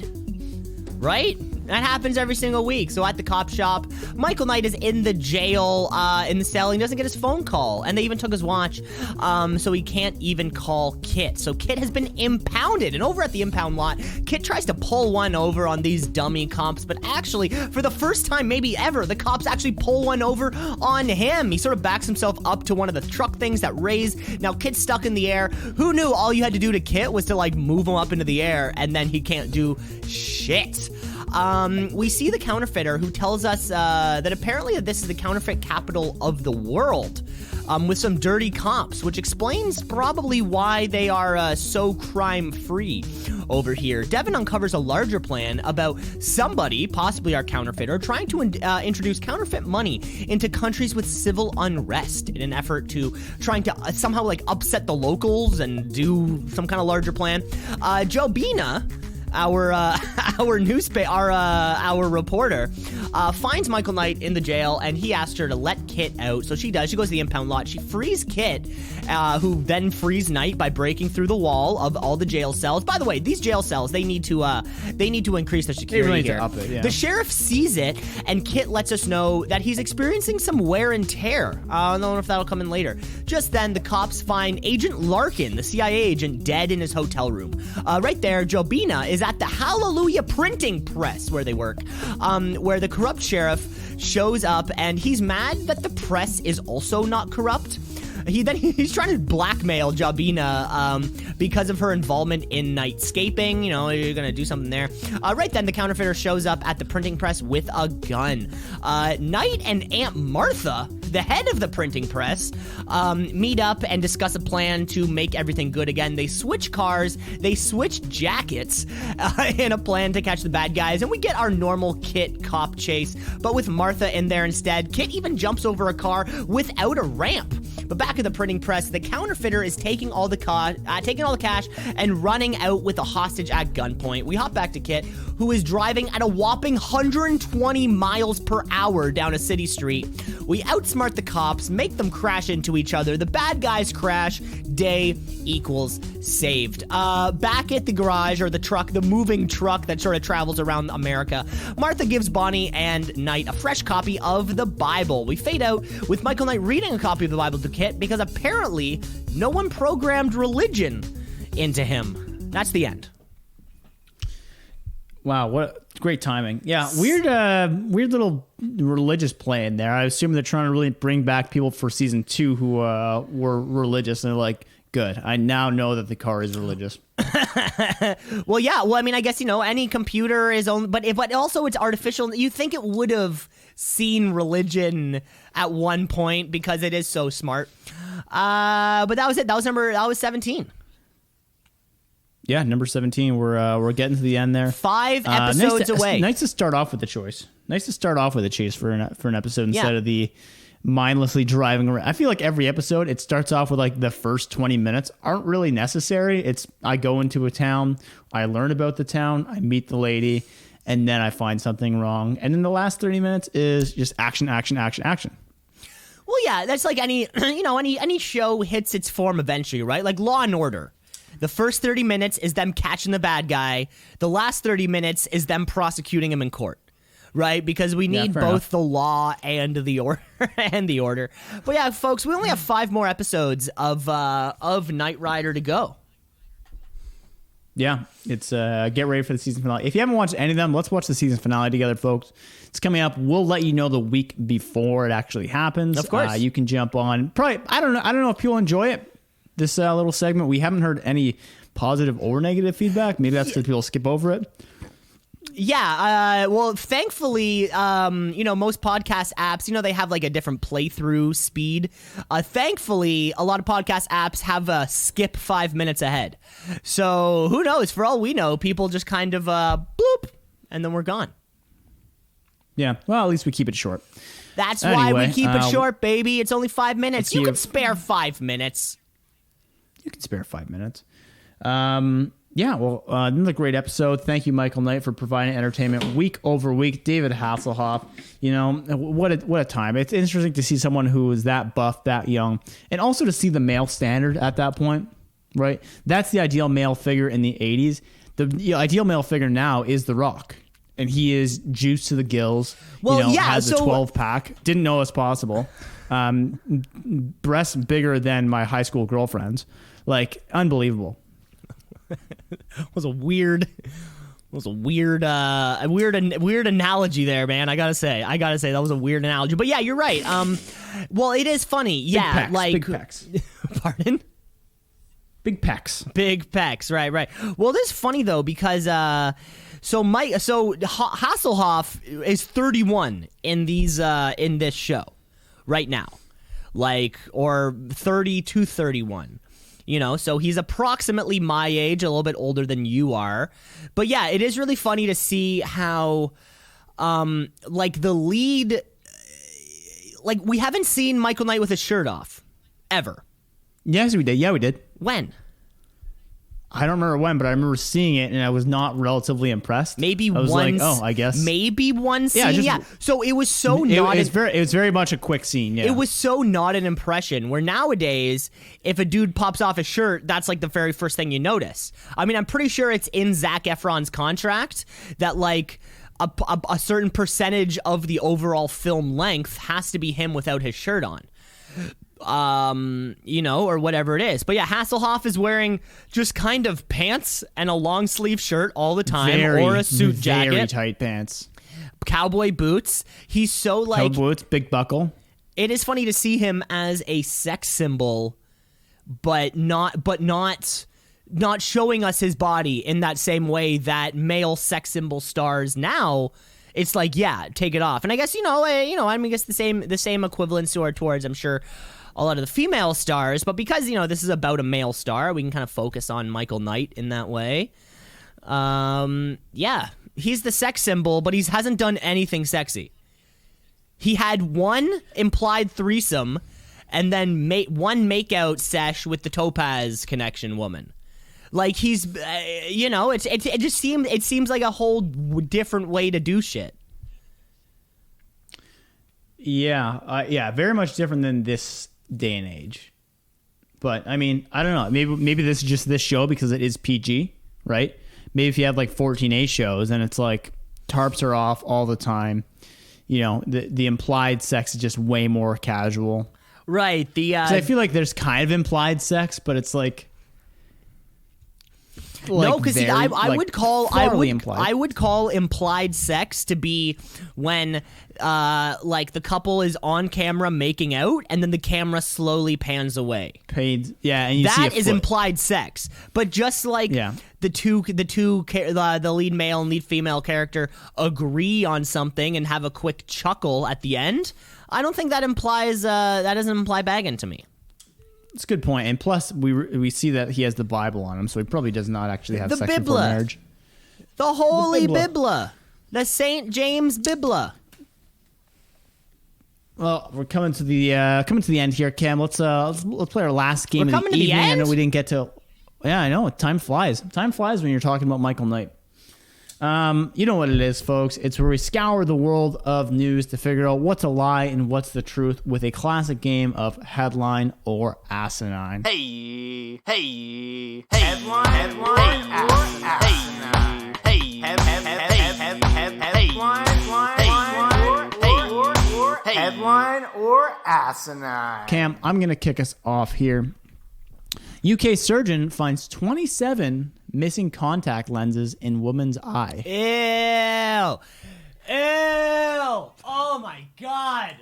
right? That happens every single week. So at the cop shop, Michael Knight is in the jail, in the cell. He doesn't get his phone call, and they even took his watch, so he can't even call Kit. So Kit has been impounded, and over at the impound lot, Kit tries to pull one over on these dummy cops, but actually, for the first time maybe ever, the cops actually pull one over on him. He sort of backs himself up to one of the truck things that raise. Now Kit's stuck in the air. Who knew all you had to do to Kit was to move him up into the air, and then he can't do shit. We see the counterfeiter who tells us that apparently this is the counterfeit capital of the world, with some dirty cops, which explains probably why they are so crime-free over here. Devin uncovers a larger plan about somebody, possibly our counterfeiter, trying to introduce counterfeit money into countries with civil unrest in an effort to trying to somehow upset the locals and do some kind of larger plan. Jobina, our reporter, finds Michael Knight in the jail, and he asks her to let Kit out. So she does. She goes to the impound lot. She frees Kit, who then frees Knight by breaking through the wall of all the jail cells. By the way, these jail cells, they need to increase their security here. Up it, yeah. The sheriff sees it, and Kit lets us know that he's experiencing some wear and tear. I don't know if that'll come in later. Just then, the cops find Agent Larkin, the CIA agent, dead in his hotel room. Right there, Jobina is at the Hallelujah printing press where they work, where the corrupt sheriff shows up, and he's mad that the press is also not corrupt. He's trying to blackmail Jabina because of her involvement in nightscaping. You know, you're gonna do something there. Right then, the counterfeiter shows up at the printing press with a gun. Knight and Aunt Martha, the head of the printing press, meet up and discuss a plan to make everything good again. They switch cars, they switch jackets in a plan to catch the bad guys, and we get our normal Kit cop chase, but with Martha in there instead. Kit even jumps over a car without a ramp. But back at the printing press, the counterfeiter is taking all the cash and running out with a hostage at gunpoint. We hop back to Kit, who is driving at a whopping 120 miles per hour down a city street. We outsmart the cops, make them crash into each other. The bad guys crash. Day equals saved. Back at the garage, or the truck, the moving truck that sort of travels around America, Martha gives Bonnie and Knight a fresh copy of the Bible. We fade out with Michael Knight reading a copy of the Bible to Kit because apparently no one programmed religion into him. That's the end. Wow, what great timing. Yeah, weird little religious play in there. I assume they're trying to really bring back people for season 2 who were religious, and they're like, good, I now know that the car is religious. Well, yeah, well, I mean, I guess, you know, any computer is only, but also it's artificial. You think it would have seen religion at one point because it is so smart. But that was it. That was 17. Yeah, number 17. We're getting to the end there. 5 episodes away. Nice to start off with the choice. Nice to start off with a chase for an episode instead of the mindlessly driving around. I feel like every episode it starts off with like the first 20 minutes aren't really necessary. It's I go into a town, I learn about the town, I meet the lady, and then I find something wrong. And then the last 30 minutes is just action, action, action, action. Well, yeah, that's like any show hits its form eventually, right? Like Law and Order. The first 30 minutes is them catching the bad guy. The last 30 minutes is them prosecuting him in court, right? Because we need both enough. the law and the order. But yeah, folks, we only have 5 more episodes of Knight Rider to go. Yeah, it's get ready for the season finale. If you haven't watched any of them, let's watch the season finale together, folks. It's coming up. We'll let you know the week before it actually happens. Of course, you can jump on. Probably, I don't know if people enjoy it. This little segment, we haven't heard any positive or negative feedback. Maybe that's because people skip over it. Yeah, well, thankfully, most podcast apps, they have like a different playthrough speed. Thankfully, a lot of podcast apps have a skip 5 minutes ahead. So who knows? For all we know, people just kind of bloop, and then we're gone. Yeah, well, at least we keep it short. That's why we keep it short, baby. It's only 5 minutes. You can spare 5 minutes. You can spare 5 minutes. Yeah, well, another great episode. Thank you, Michael Knight, for providing entertainment week over week. David Hasselhoff, what a time. It's interesting to see someone who is that buff, that young, and also to see the male standard at that point, right? That's the ideal male figure in the 80s. The ideal male figure now is The Rock, and he is juiced to the gills, has a 12-pack. Didn't know it was possible. Breasts bigger than my high school girlfriend's. Like, unbelievable. was a weird analogy there, man. I gotta say that was a weird analogy. But yeah, you're right. Well, it is funny. Yeah, big pecs. Pardon? Big pecs. Big pecs. Right. Well, this is funny though because Hasselhoff is 31 in this show right now, or 30 to 31. So he's approximately my age, a little bit older than you are. But yeah, it is really funny to see how, the lead, we haven't seen Michael Knight with his shirt off, ever. Yes, we did. Yeah, we did. When? I don't remember when, but I remember seeing it, and I was not relatively impressed. Maybe I was once. Like, I guess. Maybe one scene. Yeah. So it was so not. It was very much a quick scene. Yeah. It was so not an impression. Where nowadays, if a dude pops off his shirt, that's like the very first thing you notice. I mean, I'm pretty sure it's in Zac Efron's contract that a certain percentage of the overall film length has to be him without his shirt on. or whatever it is. But yeah, Hasselhoff is wearing just kind of pants and a long sleeve shirt all the time, or a suit jacket. Very tight pants. Cowboy boots. He's so like... Cowboy boots, big buckle. It is funny to see him as a sex symbol, but not showing us his body in that same way that male sex symbol stars now. It's like, yeah, take it off. And I guess, I guess the same equivalence towards, I'm sure, a lot of the female stars. But because, this is about a male star, we can kind of focus on Michael Knight in that way. Yeah, he's the sex symbol, but he hasn't done anything sexy. He had one implied threesome and then one makeout sesh with the Topaz Connection woman. Like he's, it just seems like a whole different way to do shit. Yeah, very much different than this day and age. But I mean, I don't know. Maybe this is just this show because it is PG, right? Maybe if you have like 14A shows and it's like tarps are off all the time, the implied sex is just way more casual. Right. 'Cause I feel like there's kind of implied sex, but it's like no, because I would call implied sex to be when like the couple is on camera making out and then the camera slowly pans away. Yeah, and that is implied sex. But just like Yeah. the lead male and lead female character agree on something and have a quick chuckle at the end, I don't think that implies that doesn't imply bagging to me. It's a good point. And plus, we see that he has the Bible on him, so he probably does not actually have The sex before Bibla. marriage. The Holy The Bibla. Bibla. The St. James Bibla. Well, we're coming to the end here, Cam. Let's play our last game We're of coming the to the evening. I end? know we didn't get to. Yeah, I know. Time flies. Time flies when you're talking about Michael Knight. You know what it is, folks. It's where we scour the world of news to figure out what's a lie and what's the truth with a classic game of headline or asinine. Hey, headline or asinine. Headline or asinine. Cam, I'm going to kick us off here. UK surgeon finds 27 missing contact lenses in woman's eye. Ew. Oh my God.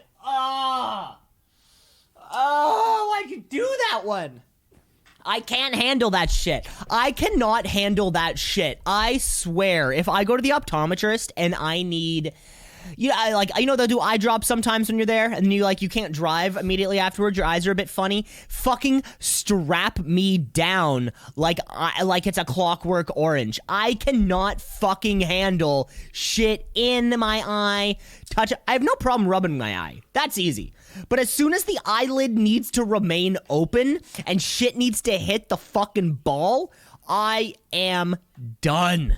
Why'd you do that one? I can't handle that shit. I cannot handle that shit. I swear, if I go to the optometrist and I need... they'll do eye drops sometimes when you're there, and you can't drive immediately afterwards. Your eyes are a bit funny. Fucking strap me down like it's a Clockwork Orange. I cannot fucking handle shit in my eye. I have no problem rubbing my eye. That's easy. But as soon as the eyelid needs to remain open and shit needs to hit the fucking ball, I am done.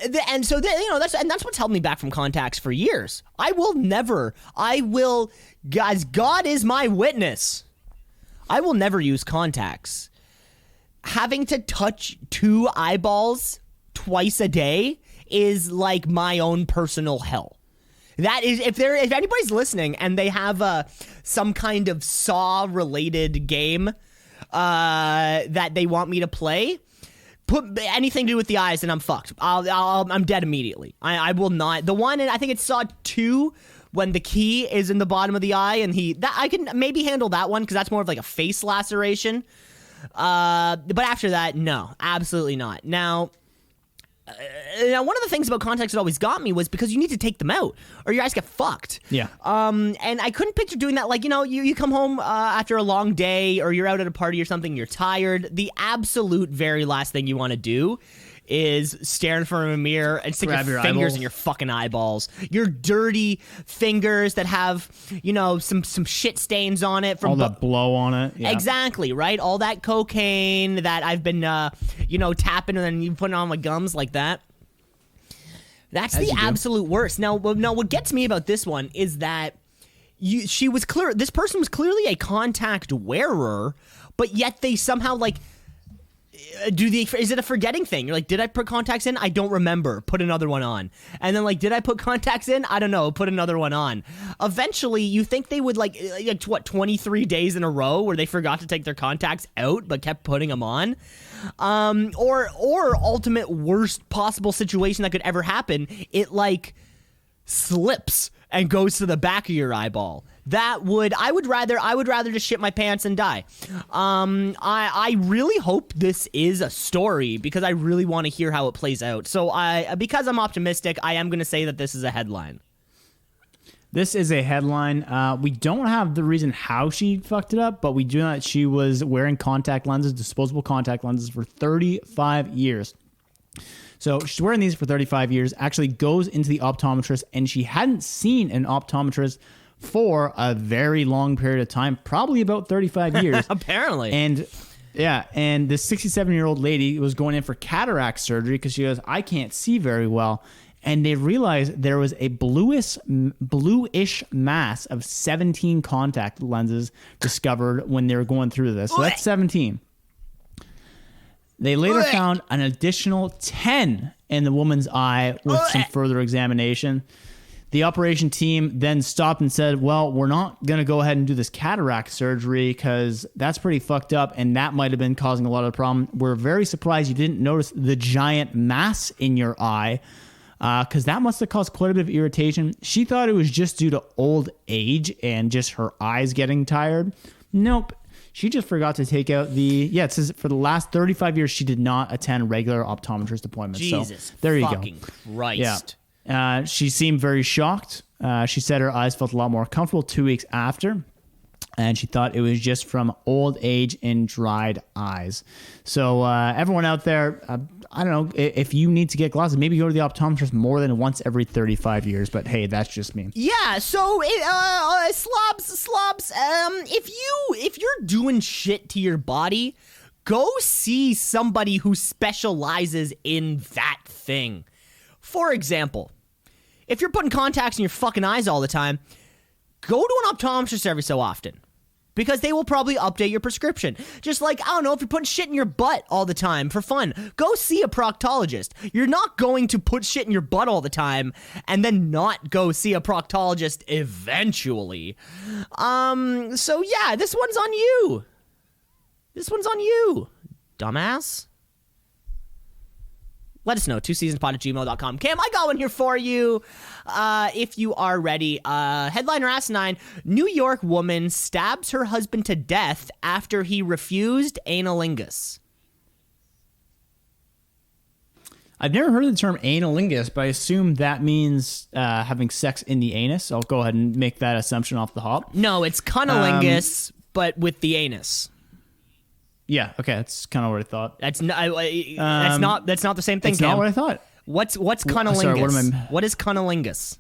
That's what's held me back from contacts for years. Guys, God is my witness. I will never use contacts. Having to touch two eyeballs twice a day is like my own personal hell. That is, if anybody's listening and they have some kind of Saw related game that they want me to play, put anything to do with the eyes and I'm fucked. I'm dead immediately. I will not. The one, and I think it's Saw 2 when the key is in the bottom of the eye and I can maybe handle that one because that's more of like a face laceration. But after that, no, absolutely not. Now, one of the things about contacts that always got me was because you need to take them out or your eyes get fucked. Yeah. And I couldn't picture doing that. Like, you come home after a long day or you're out at a party or something, you're tired. The absolute very last thing you want to do is stare in front of a mirror and stick Grab your your fingers eyeballs. in your fucking eyeballs. Your dirty fingers that have, some shit stains on it from All that blow on it. Yeah. Exactly, right? All that cocaine that I've been, tapping and then you put it on my gums like that. That's the absolute worst. Now, what gets me about this one is that this person was clearly a contact wearer, but yet they somehow, is it a forgetting thing? You're like, did I put contacts in? I don't remember. Put another one on. And then like, did I put contacts in? I don't know. Put another one on. Eventually, you think they would like 23 days in a row where they forgot to take their contacts out but kept putting them on? Or ultimate worst possible situation that could ever happen, it like slips and goes to the back of your eyeball. I would rather just shit my pants and die. I really hope this is a story because I really want to hear how it plays out. So because I'm optimistic, I am going to say that this is a headline. This is a headline. We don't have the reason how she fucked it up, but we do know that she was wearing contact lenses, disposable contact lenses, for 35 years. So she's wearing these for 35 years, actually goes into the optometrist, and she hadn't seen an optometrist for a very long period of time, probably about 35 years. Apparently. And this 67-year-old lady was going in for cataract surgery because she goes, I can't see very well. And they realized there was a bluish mass of 17 contact lenses discovered when they were going through this. So that's 17. They later found an additional 10 in the woman's eye with some further examination. The operation team then stopped and said, well, we're not going to go ahead and do this cataract surgery because that's pretty fucked up and that might have been causing a lot of the problem. We're very surprised you didn't notice the giant mass in your eye because that must have caused quite a bit of irritation. She thought it was just due to old age and just her eyes getting tired. Nope. She just forgot to take out it says for the last 35 years, she did not attend regular optometrist appointments. Jesus so there you fucking go. Christ. Yeah. She seemed very shocked. She said her eyes felt a lot more comfortable 2 weeks after, and she thought it was just from old age and dried eyes. So everyone out there, I don't know, if you need to get glasses, maybe go to the optometrist more than once every 35 years. But hey, that's just me. Yeah. So slobs. If you're doing shit to your body, go see somebody who specializes in that thing. For example, if you're putting contacts in your fucking eyes all the time, go to an optometrist every so often because they will probably update your prescription. Just like, I don't know, if you're putting shit in your butt all the time for fun, go see a proctologist. You're not going to put shit in your butt all the time and then not go see a proctologist eventually. So yeah, this one's on you. Dumbass. Let us know, twoceesinapod@gmail.com. Cam, I got one here for you if you are ready. Headliner asinine, New York woman stabs her husband to death after he refused analingus. I've never heard of the term analingus, but I assume that means having sex in the anus. I'll go ahead and make that assumption off the hop. No, it's cunnilingus, but with the anus. Yeah, okay, that's kind of what I thought. That's not the same thing. It's Cam. not what I thought. What's cunnilingus? Sorry, what is cunnilingus?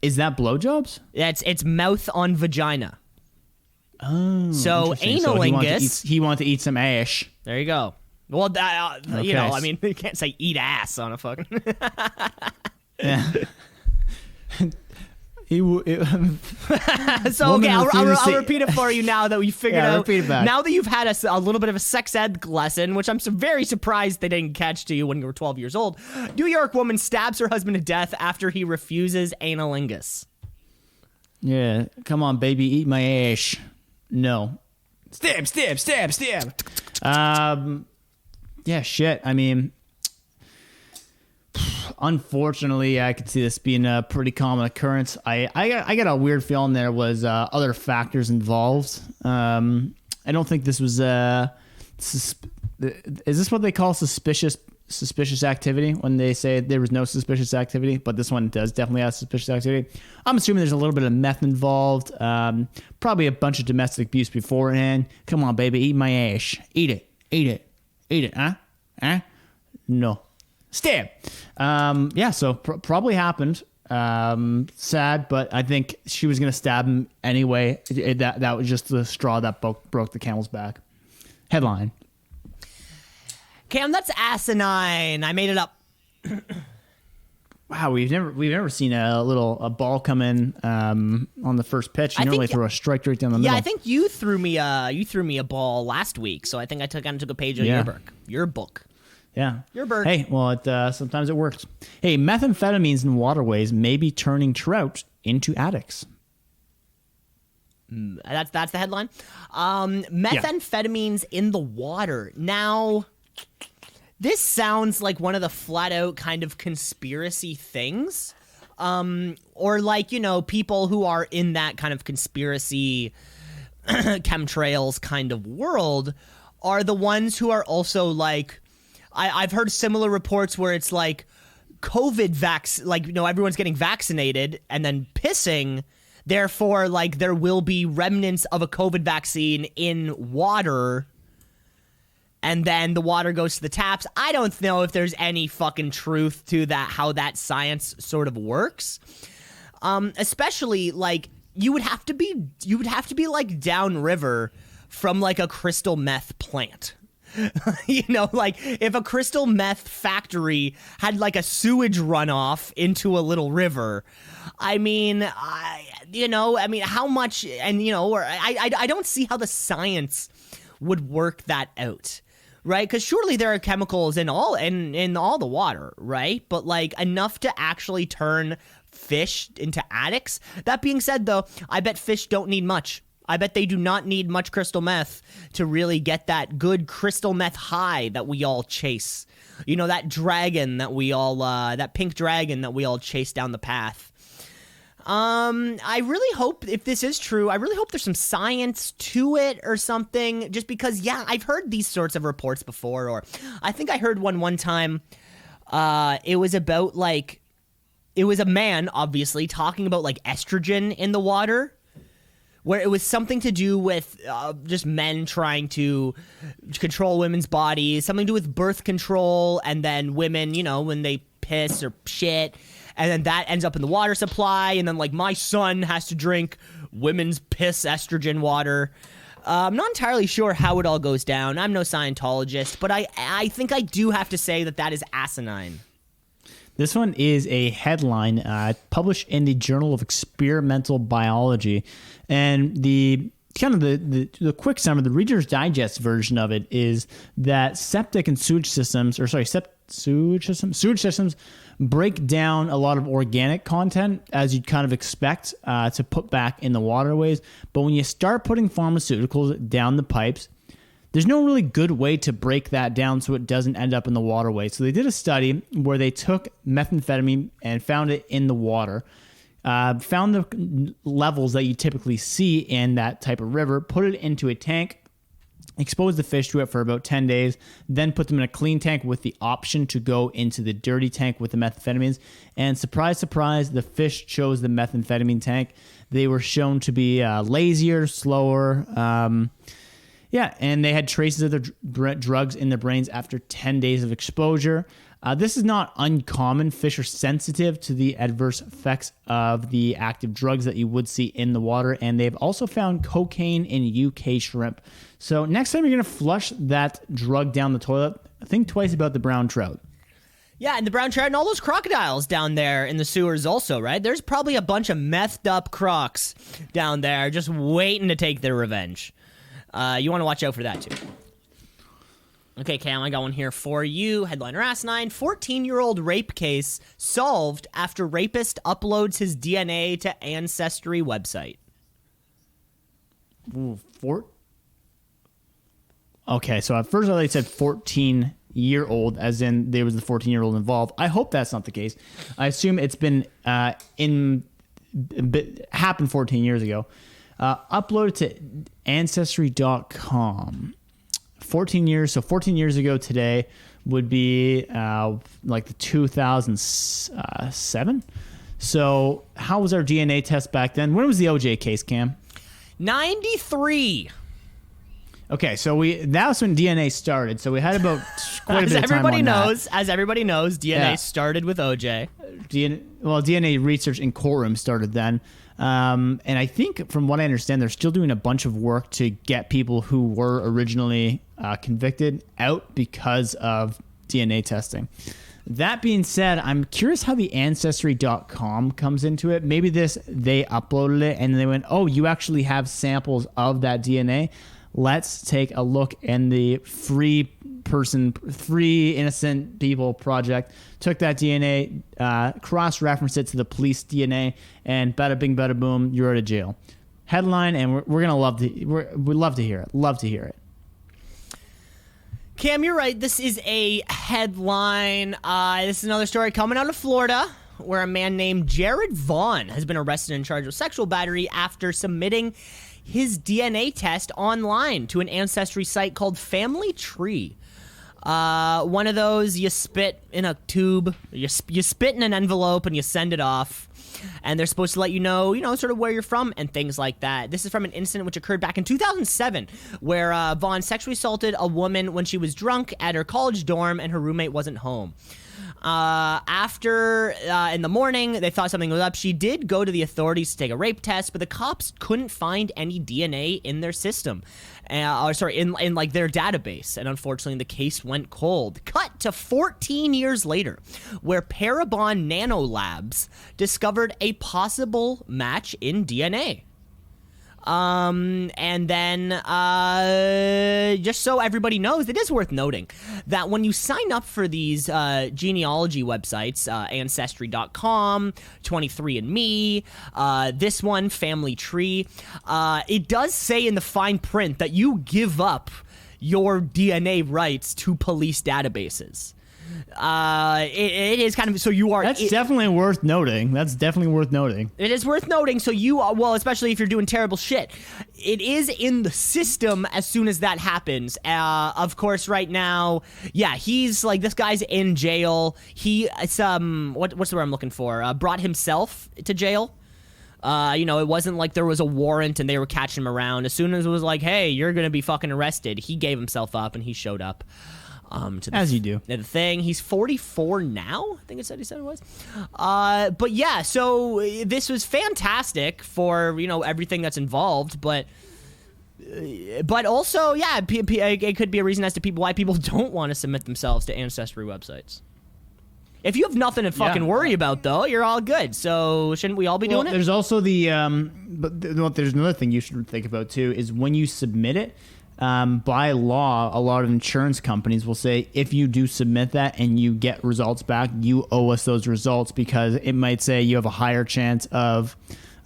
Is that blowjobs? It's mouth on vagina. Oh, so analingus. So he wanted to eat some ash. There you go. Well, Okay. you know, I mean, you can't say eat ass on a fucking. Yeah. So okay, I'll repeat it for you now that we figured out. Repeat it back. Now that you've had a little bit of a sex ed lesson, which I'm very surprised they didn't catch to you when you were 12 years old. New York woman stabs her husband to death after he refuses analingus. Yeah, come on, baby, eat my ash. No. Stab. Yeah, shit. I mean, unfortunately, I could see this being a pretty common occurrence. I got a weird feeling there was other factors involved. I don't think this was is this what they call suspicious activity when they say there was no suspicious activity, but this one does definitely have suspicious activity. I'm assuming there's a little bit of meth involved, probably a bunch of domestic abuse beforehand. Come on, baby, eat my ash. Eat it, huh? No. Stab. Yeah, so probably happened. Sad, but I think she was going to stab him anyway. That was just the straw that broke the camel's back. Headline. Cam, that's asinine. I made it up. Wow, we've never seen a ball come in on the first pitch. You normally throw a strike right down the middle. Yeah, I think you threw me a ball last week, so I think I took a page of your book. Yeah. Your bird. Hey, well, sometimes it works. Hey, methamphetamines in waterways may be turning trout into addicts. That's the headline. Methamphetamines in the water. Now, this sounds like one of the flat out kind of conspiracy things. Or like, people who are in that kind of conspiracy chemtrails kind of world are the ones who are also like, I've heard similar reports where it's like COVID everyone's getting vaccinated and then pissing. Therefore, like, there will be remnants of a COVID vaccine in water, and then the water goes to the taps. I don't know if there's any fucking truth to that, how that science sort of works. Especially, like, you would have to be like downriver from like a crystal meth plant. Like if a crystal meth factory had like a sewage runoff into a little river, how much, and I don't see how the science would work that out, right? Because surely there are chemicals in all the water, right? But like enough to actually turn fish into addicts. That being said, though, I bet fish don't need much. I bet they do not need much crystal meth to really get that good crystal meth high that we all chase. That dragon that we all, that pink dragon that we all chase down the path. I really hope, if this is true, I really hope there's some science to it or something, just because, I've heard these sorts of reports before, or I think I heard one time, it was about, like, it was a man, obviously, talking about, like, estrogen in the water, where it was something to do with just men trying to control women's bodies, something to do with birth control, and then women, when they piss or shit, and then that ends up in the water supply, and then, like, my son has to drink women's piss estrogen water. I'm not entirely sure how it all goes down. I'm no Scientologist, but I think I do have to say that is asinine. This one is a headline published in the Journal of Experimental Biology, and the quick summary, the Reader's Digest version of it is that septic and sewage systems break down a lot of organic content, as you'd kind of expect to put back in the waterways. But when you start putting pharmaceuticals down the pipes, there's no really good way to break that down so it doesn't end up in the waterway. So they did a study where they took methamphetamine and found it in the water, found the levels that you typically see in that type of river, put it into a tank, exposed the fish to it for about 10 days, then put them in a clean tank with the option to go into the dirty tank with the methamphetamines. And surprise, surprise, the fish chose the methamphetamine tank. They were shown to be lazier, slower, and they had traces of the drugs in their brains after 10 days of exposure. This is not uncommon. Fish are sensitive to the adverse effects of the active drugs that you would see in the water, and they've also found cocaine in UK shrimp. So next time you're going to flush that drug down the toilet, think twice about the brown trout. Yeah, and the brown trout and all those crocodiles down there in the sewers also, right? There's probably a bunch of methed up crocs down there just waiting to take their revenge. You want to watch out for that, too. Okay, Cam, I got one here for you. Headliner asinine. 14-year-old rape case solved after rapist uploads his DNA to Ancestry website. Ooh, Okay, so at first they said 14-year-old, as in there was the 14-year-old involved. I hope that's not the case. I assume it's been happened 14 years ago. Uploaded to Ancestry.com. 14 years ago today would be like the 2007. So how was our DNA test back then? When was the OJ case, Cam? 93. Okay, so that's when DNA started. So we had about quite a bit of time on that. As everybody knows, DNA started with OJ. DNA research in courtroom started then. And I think, from what I understand, they're still doing a bunch of work to get people who were originally convicted out because of DNA testing. That being said, I'm curious how the Ancestry.com comes into it. Maybe they uploaded it and they went, oh, you actually have samples of that DNA. Let's take a look. And the Free Innocent People Project took that DNA, cross-referenced it to the police DNA, and bada bing, bada boom, you're out of jail. Headline, and we're gonna love to hear it. Love to hear it. Cam, you're right. This is a headline. This is another story coming out of Florida, where a man named Jared Vaughn has been arrested and charged with sexual battery after submitting his DNA test online to an ancestry site called Family Tree. One of those you spit in a tube, you spit in an envelope and you send it off. And they're supposed to let you know, sort of where you're from and things like that. This is from an incident which occurred back in 2007, where Vaughn sexually assaulted a woman when she was drunk at her college dorm and her roommate wasn't home. After in the morning, they thought something was up. She did go to the authorities to take a rape test, but the cops couldn't find any DNA in their system. In like their database, and unfortunately the case went cold. Cut to 14 years later, where Parabon Nanolabs discovered a possible match in DNA. And then, just so everybody knows, it is worth noting that when you sign up for these genealogy websites, Ancestry.com, 23andMe, this one, Family Tree, it does say in the fine print that you give up your DNA rights to police databases. It is kind of, so you are. That's definitely worth noting. It is worth noting. So you are, well, especially if you're doing terrible shit, it is in the system as soon as that happens. Of course, right now, yeah, he's like, this guy's in jail. What's the word I'm looking for? Brought himself to jail. It wasn't like there was a warrant and they were catching him around. As soon as it was like, hey, you're going to be fucking arrested, he gave himself up and he showed up. As you do. The thing, he's 44 now. I think he said it was. But yeah, so this was fantastic for everything that's involved, but also, yeah, it could be a reason as to why people don't want to submit themselves to ancestry websites. If you have nothing to fucking worry about, though, you're all good. So shouldn't we all be doing it? There's also there's another thing you should think about too, is when you submit it. By law, a lot of insurance companies will say if you do submit that and you get results back, you owe us those results, because it might say you have a higher chance of,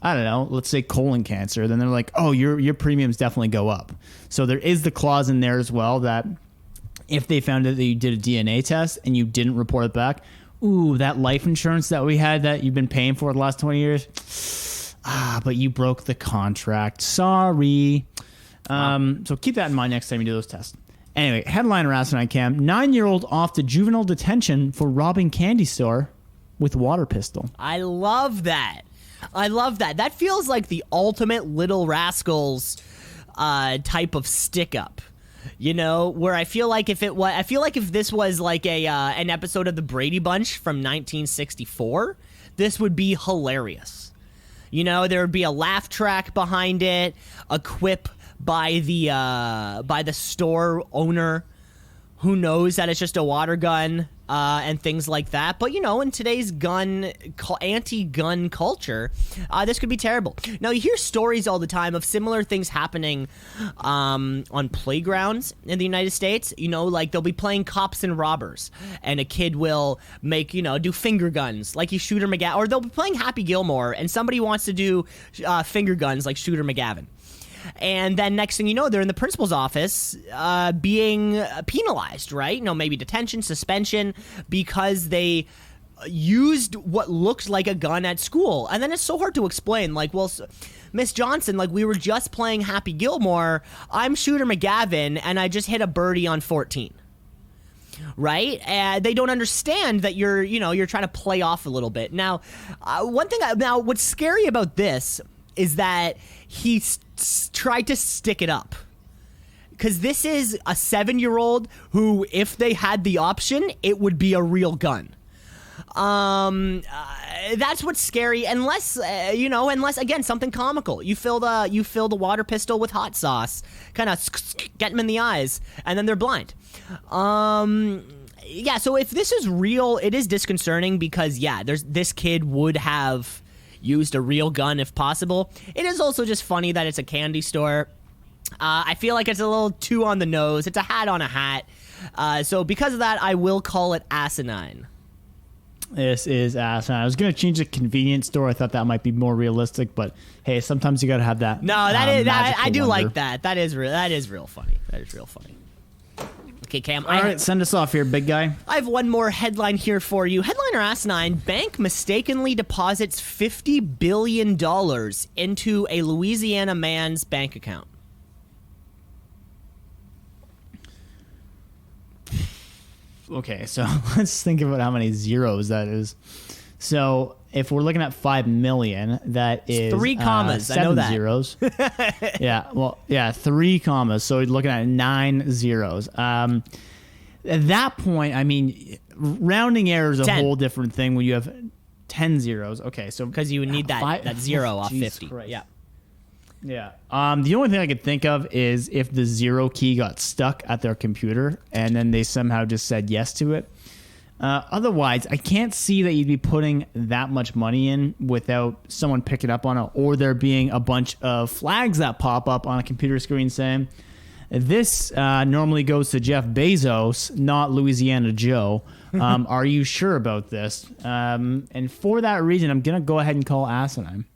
I don't know, let's say colon cancer. Then they're like, oh, your premiums definitely go up. So there is the clause in there as well that if they found out that you did a DNA test and you didn't report it back, ooh, that life insurance that we had that you've been paying for the last 20 years, but you broke the contract. Sorry. So keep that in mind next time you do those tests. Anyway, headline asinine Cam: 9-year-old off to juvenile detention for robbing candy store with water pistol. I love that. That feels like the ultimate Little Rascals type of stick up. Where I feel like if this was like an episode of the Brady Bunch from 1964, this would be hilarious. There would be a laugh track behind it, a quip by the store owner who knows that it's just a water gun, and things like that. But in today's anti-gun culture, this could be terrible. Now, you hear stories all the time of similar things happening on playgrounds in the United States. Like they'll be playing cops and robbers, and a kid will make do finger guns like he's Shooter McGavin, or they'll be playing Happy Gilmore, and somebody wants to do finger guns like Shooter McGavin. And then next thing you know, they're in the principal's office being penalized, right? Maybe detention, suspension, because they used what looks like a gun at school. And then it's so hard to explain. Like, well, Miss Johnson, like, we were just playing Happy Gilmore. I'm Shooter McGavin, and I just hit a birdie on 14. Right? They don't understand that you're trying to play off a little bit. Now, what's scary about this is that he tried to stick it up. Because this is a 7-year-old who, if they had the option, it would be a real gun. That's what's scary. Unless again, something comical. You fill the water pistol with hot sauce, kind of get them in the eyes, and then they're blind. yeah, so if this is real, it is disconcerting because, yeah, this kid would have used a real gun if possible. It is also just funny that it's a candy store. I feel like it's a little too on the nose. It's a hat on a hat. So because of that, I will call it asinine. This is asinine. I was going to change the convenience store. I thought that might be more realistic, but hey, sometimes you got to have that. No, I do wonder. like that. That is real funny. That is real funny. Okay, Cam. All right, send us off here, big guy. I have one more headline here for you. Headline or asinine, bank mistakenly deposits $50 billion into a Louisiana man's bank account. Okay, so let's think about how many zeros that is. So if we're looking at 5 million, that is 3 commas. 7 I know that. Zeros. Yeah, 3 commas. So we're looking at 9 zeros. At that point, I mean, rounding error is a 10. whole different thing when you have 10 zeros. Okay, so Because you would need that zero off Jesus 50. Christ. Yeah. Yeah. The only thing I could think of is if the zero key got stuck at their computer and then they somehow just said yes to it. Otherwise, I can't see that you'd be putting that much money in without someone picking up on it, or there being a bunch of flags that pop up on a computer screen saying, this normally goes to Jeff Bezos, not Louisiana Joe. Are you sure about this? And for that reason, I'm going to go ahead and call asinine.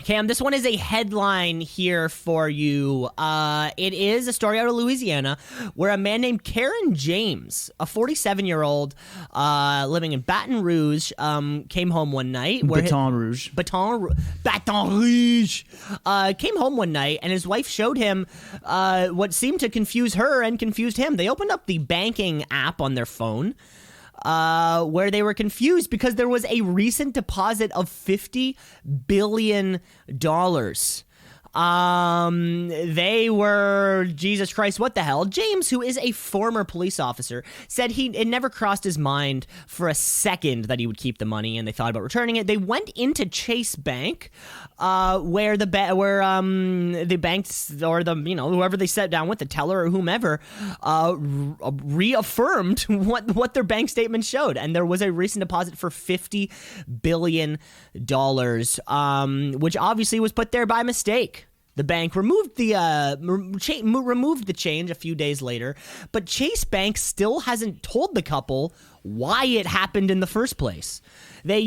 Cam, this one is a headline here for you. It is a story out of Louisiana where a man named Karen James, a 47-year-old living in Baton Rouge, came home one night. Baton Rouge. Came home one night, and his wife showed him what seemed to confuse her and confused him. They opened up the banking app on their phone, where they were confused because there was a recent deposit of $50 billion. They were, Jesus Christ, what the hell? James, who is a former police officer, said it never crossed his mind for a second that he would keep the money, and they thought about returning it. They went into Chase Bank, where the banks or whoever they sat down with, the teller or whomever, reaffirmed what their bank statement showed, and there was a recent deposit for $50 billion, which obviously was put there by mistake. The bank removed the change a few days later, but Chase Bank still hasn't told the couple why it happened in the first place. They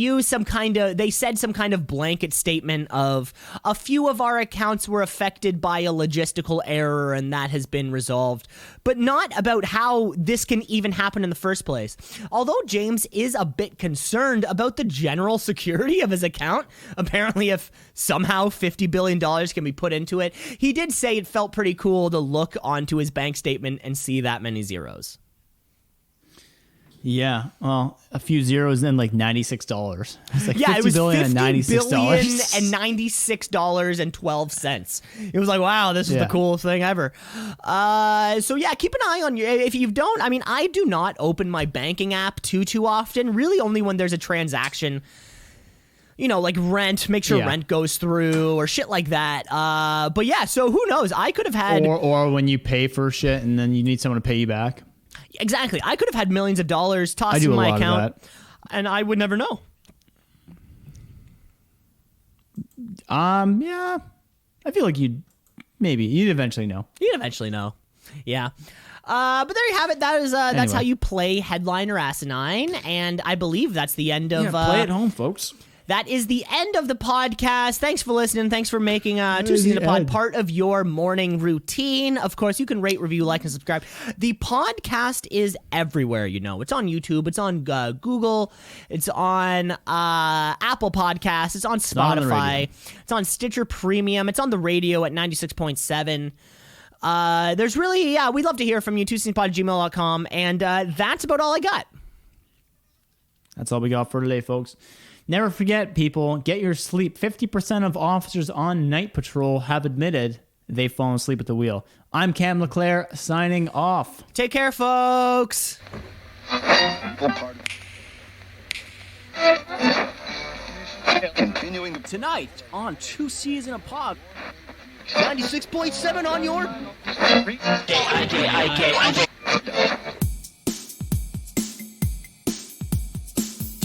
said some kind of blanket statement of a few of our accounts were affected by a logistical error and that has been resolved, but not about how this can even happen in the first place. Although James is a bit concerned about the general security of his account, apparently if somehow $50 billion can be put into it, he did say it felt pretty cool to look onto his bank statement and see that many zeros. Yeah, well, a few zeros and then like $96. It's like yeah, it was $50 billion and $96.12. It was like, wow, this is the coolest thing ever. So yeah, keep an eye on if you don't. I mean, I do not open my banking app too often. Really, only when there's a transaction. Like rent, make sure rent goes through or shit like that. But yeah, so who knows? I could have had or when you pay for shit and then you need someone to pay you back. Exactly. I could have had millions of dollars tossed in my account, and I would never know. Yeah. I feel like you'd eventually know. You'd eventually know. Yeah. But there you have it. That is that's how you play headline or asinine, and I believe that's the end of play at home, folks. That is the end of the podcast. Thanks for listening. Thanks for making Two Seasons a Pod part of your morning routine. Of course, you can rate, review, like, and subscribe. The podcast is everywhere, It's on YouTube. It's on Google. It's on Apple Podcasts. It's on Spotify. It's on Stitcher Premium. It's on the radio at 96.7. There's really, we'd love to hear from you, twoceesinapod@gmail.com. And that's about all I got. That's all we got for today, folks. Never forget, people, get your sleep. 50% of officers on night patrol have admitted they've fallen asleep at the wheel. I'm Cam LeClaire, signing off. Take care, folks. Continuing tonight on Two Seas in a Pod. 96.7 on your...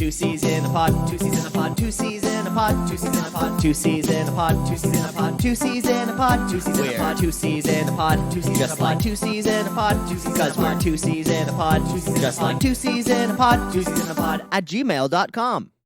two C's in a pod, two C's in a pod, two C's in a pod, two C's in a pod, two C's in a pod, two C's in a pod, two C's in a pod, two C's in a pod, two C's in a pod, two C's just like two C's in a pod, because we're two C's in a pod, just like two C's in a pod, two C's in a pod at gmail.com.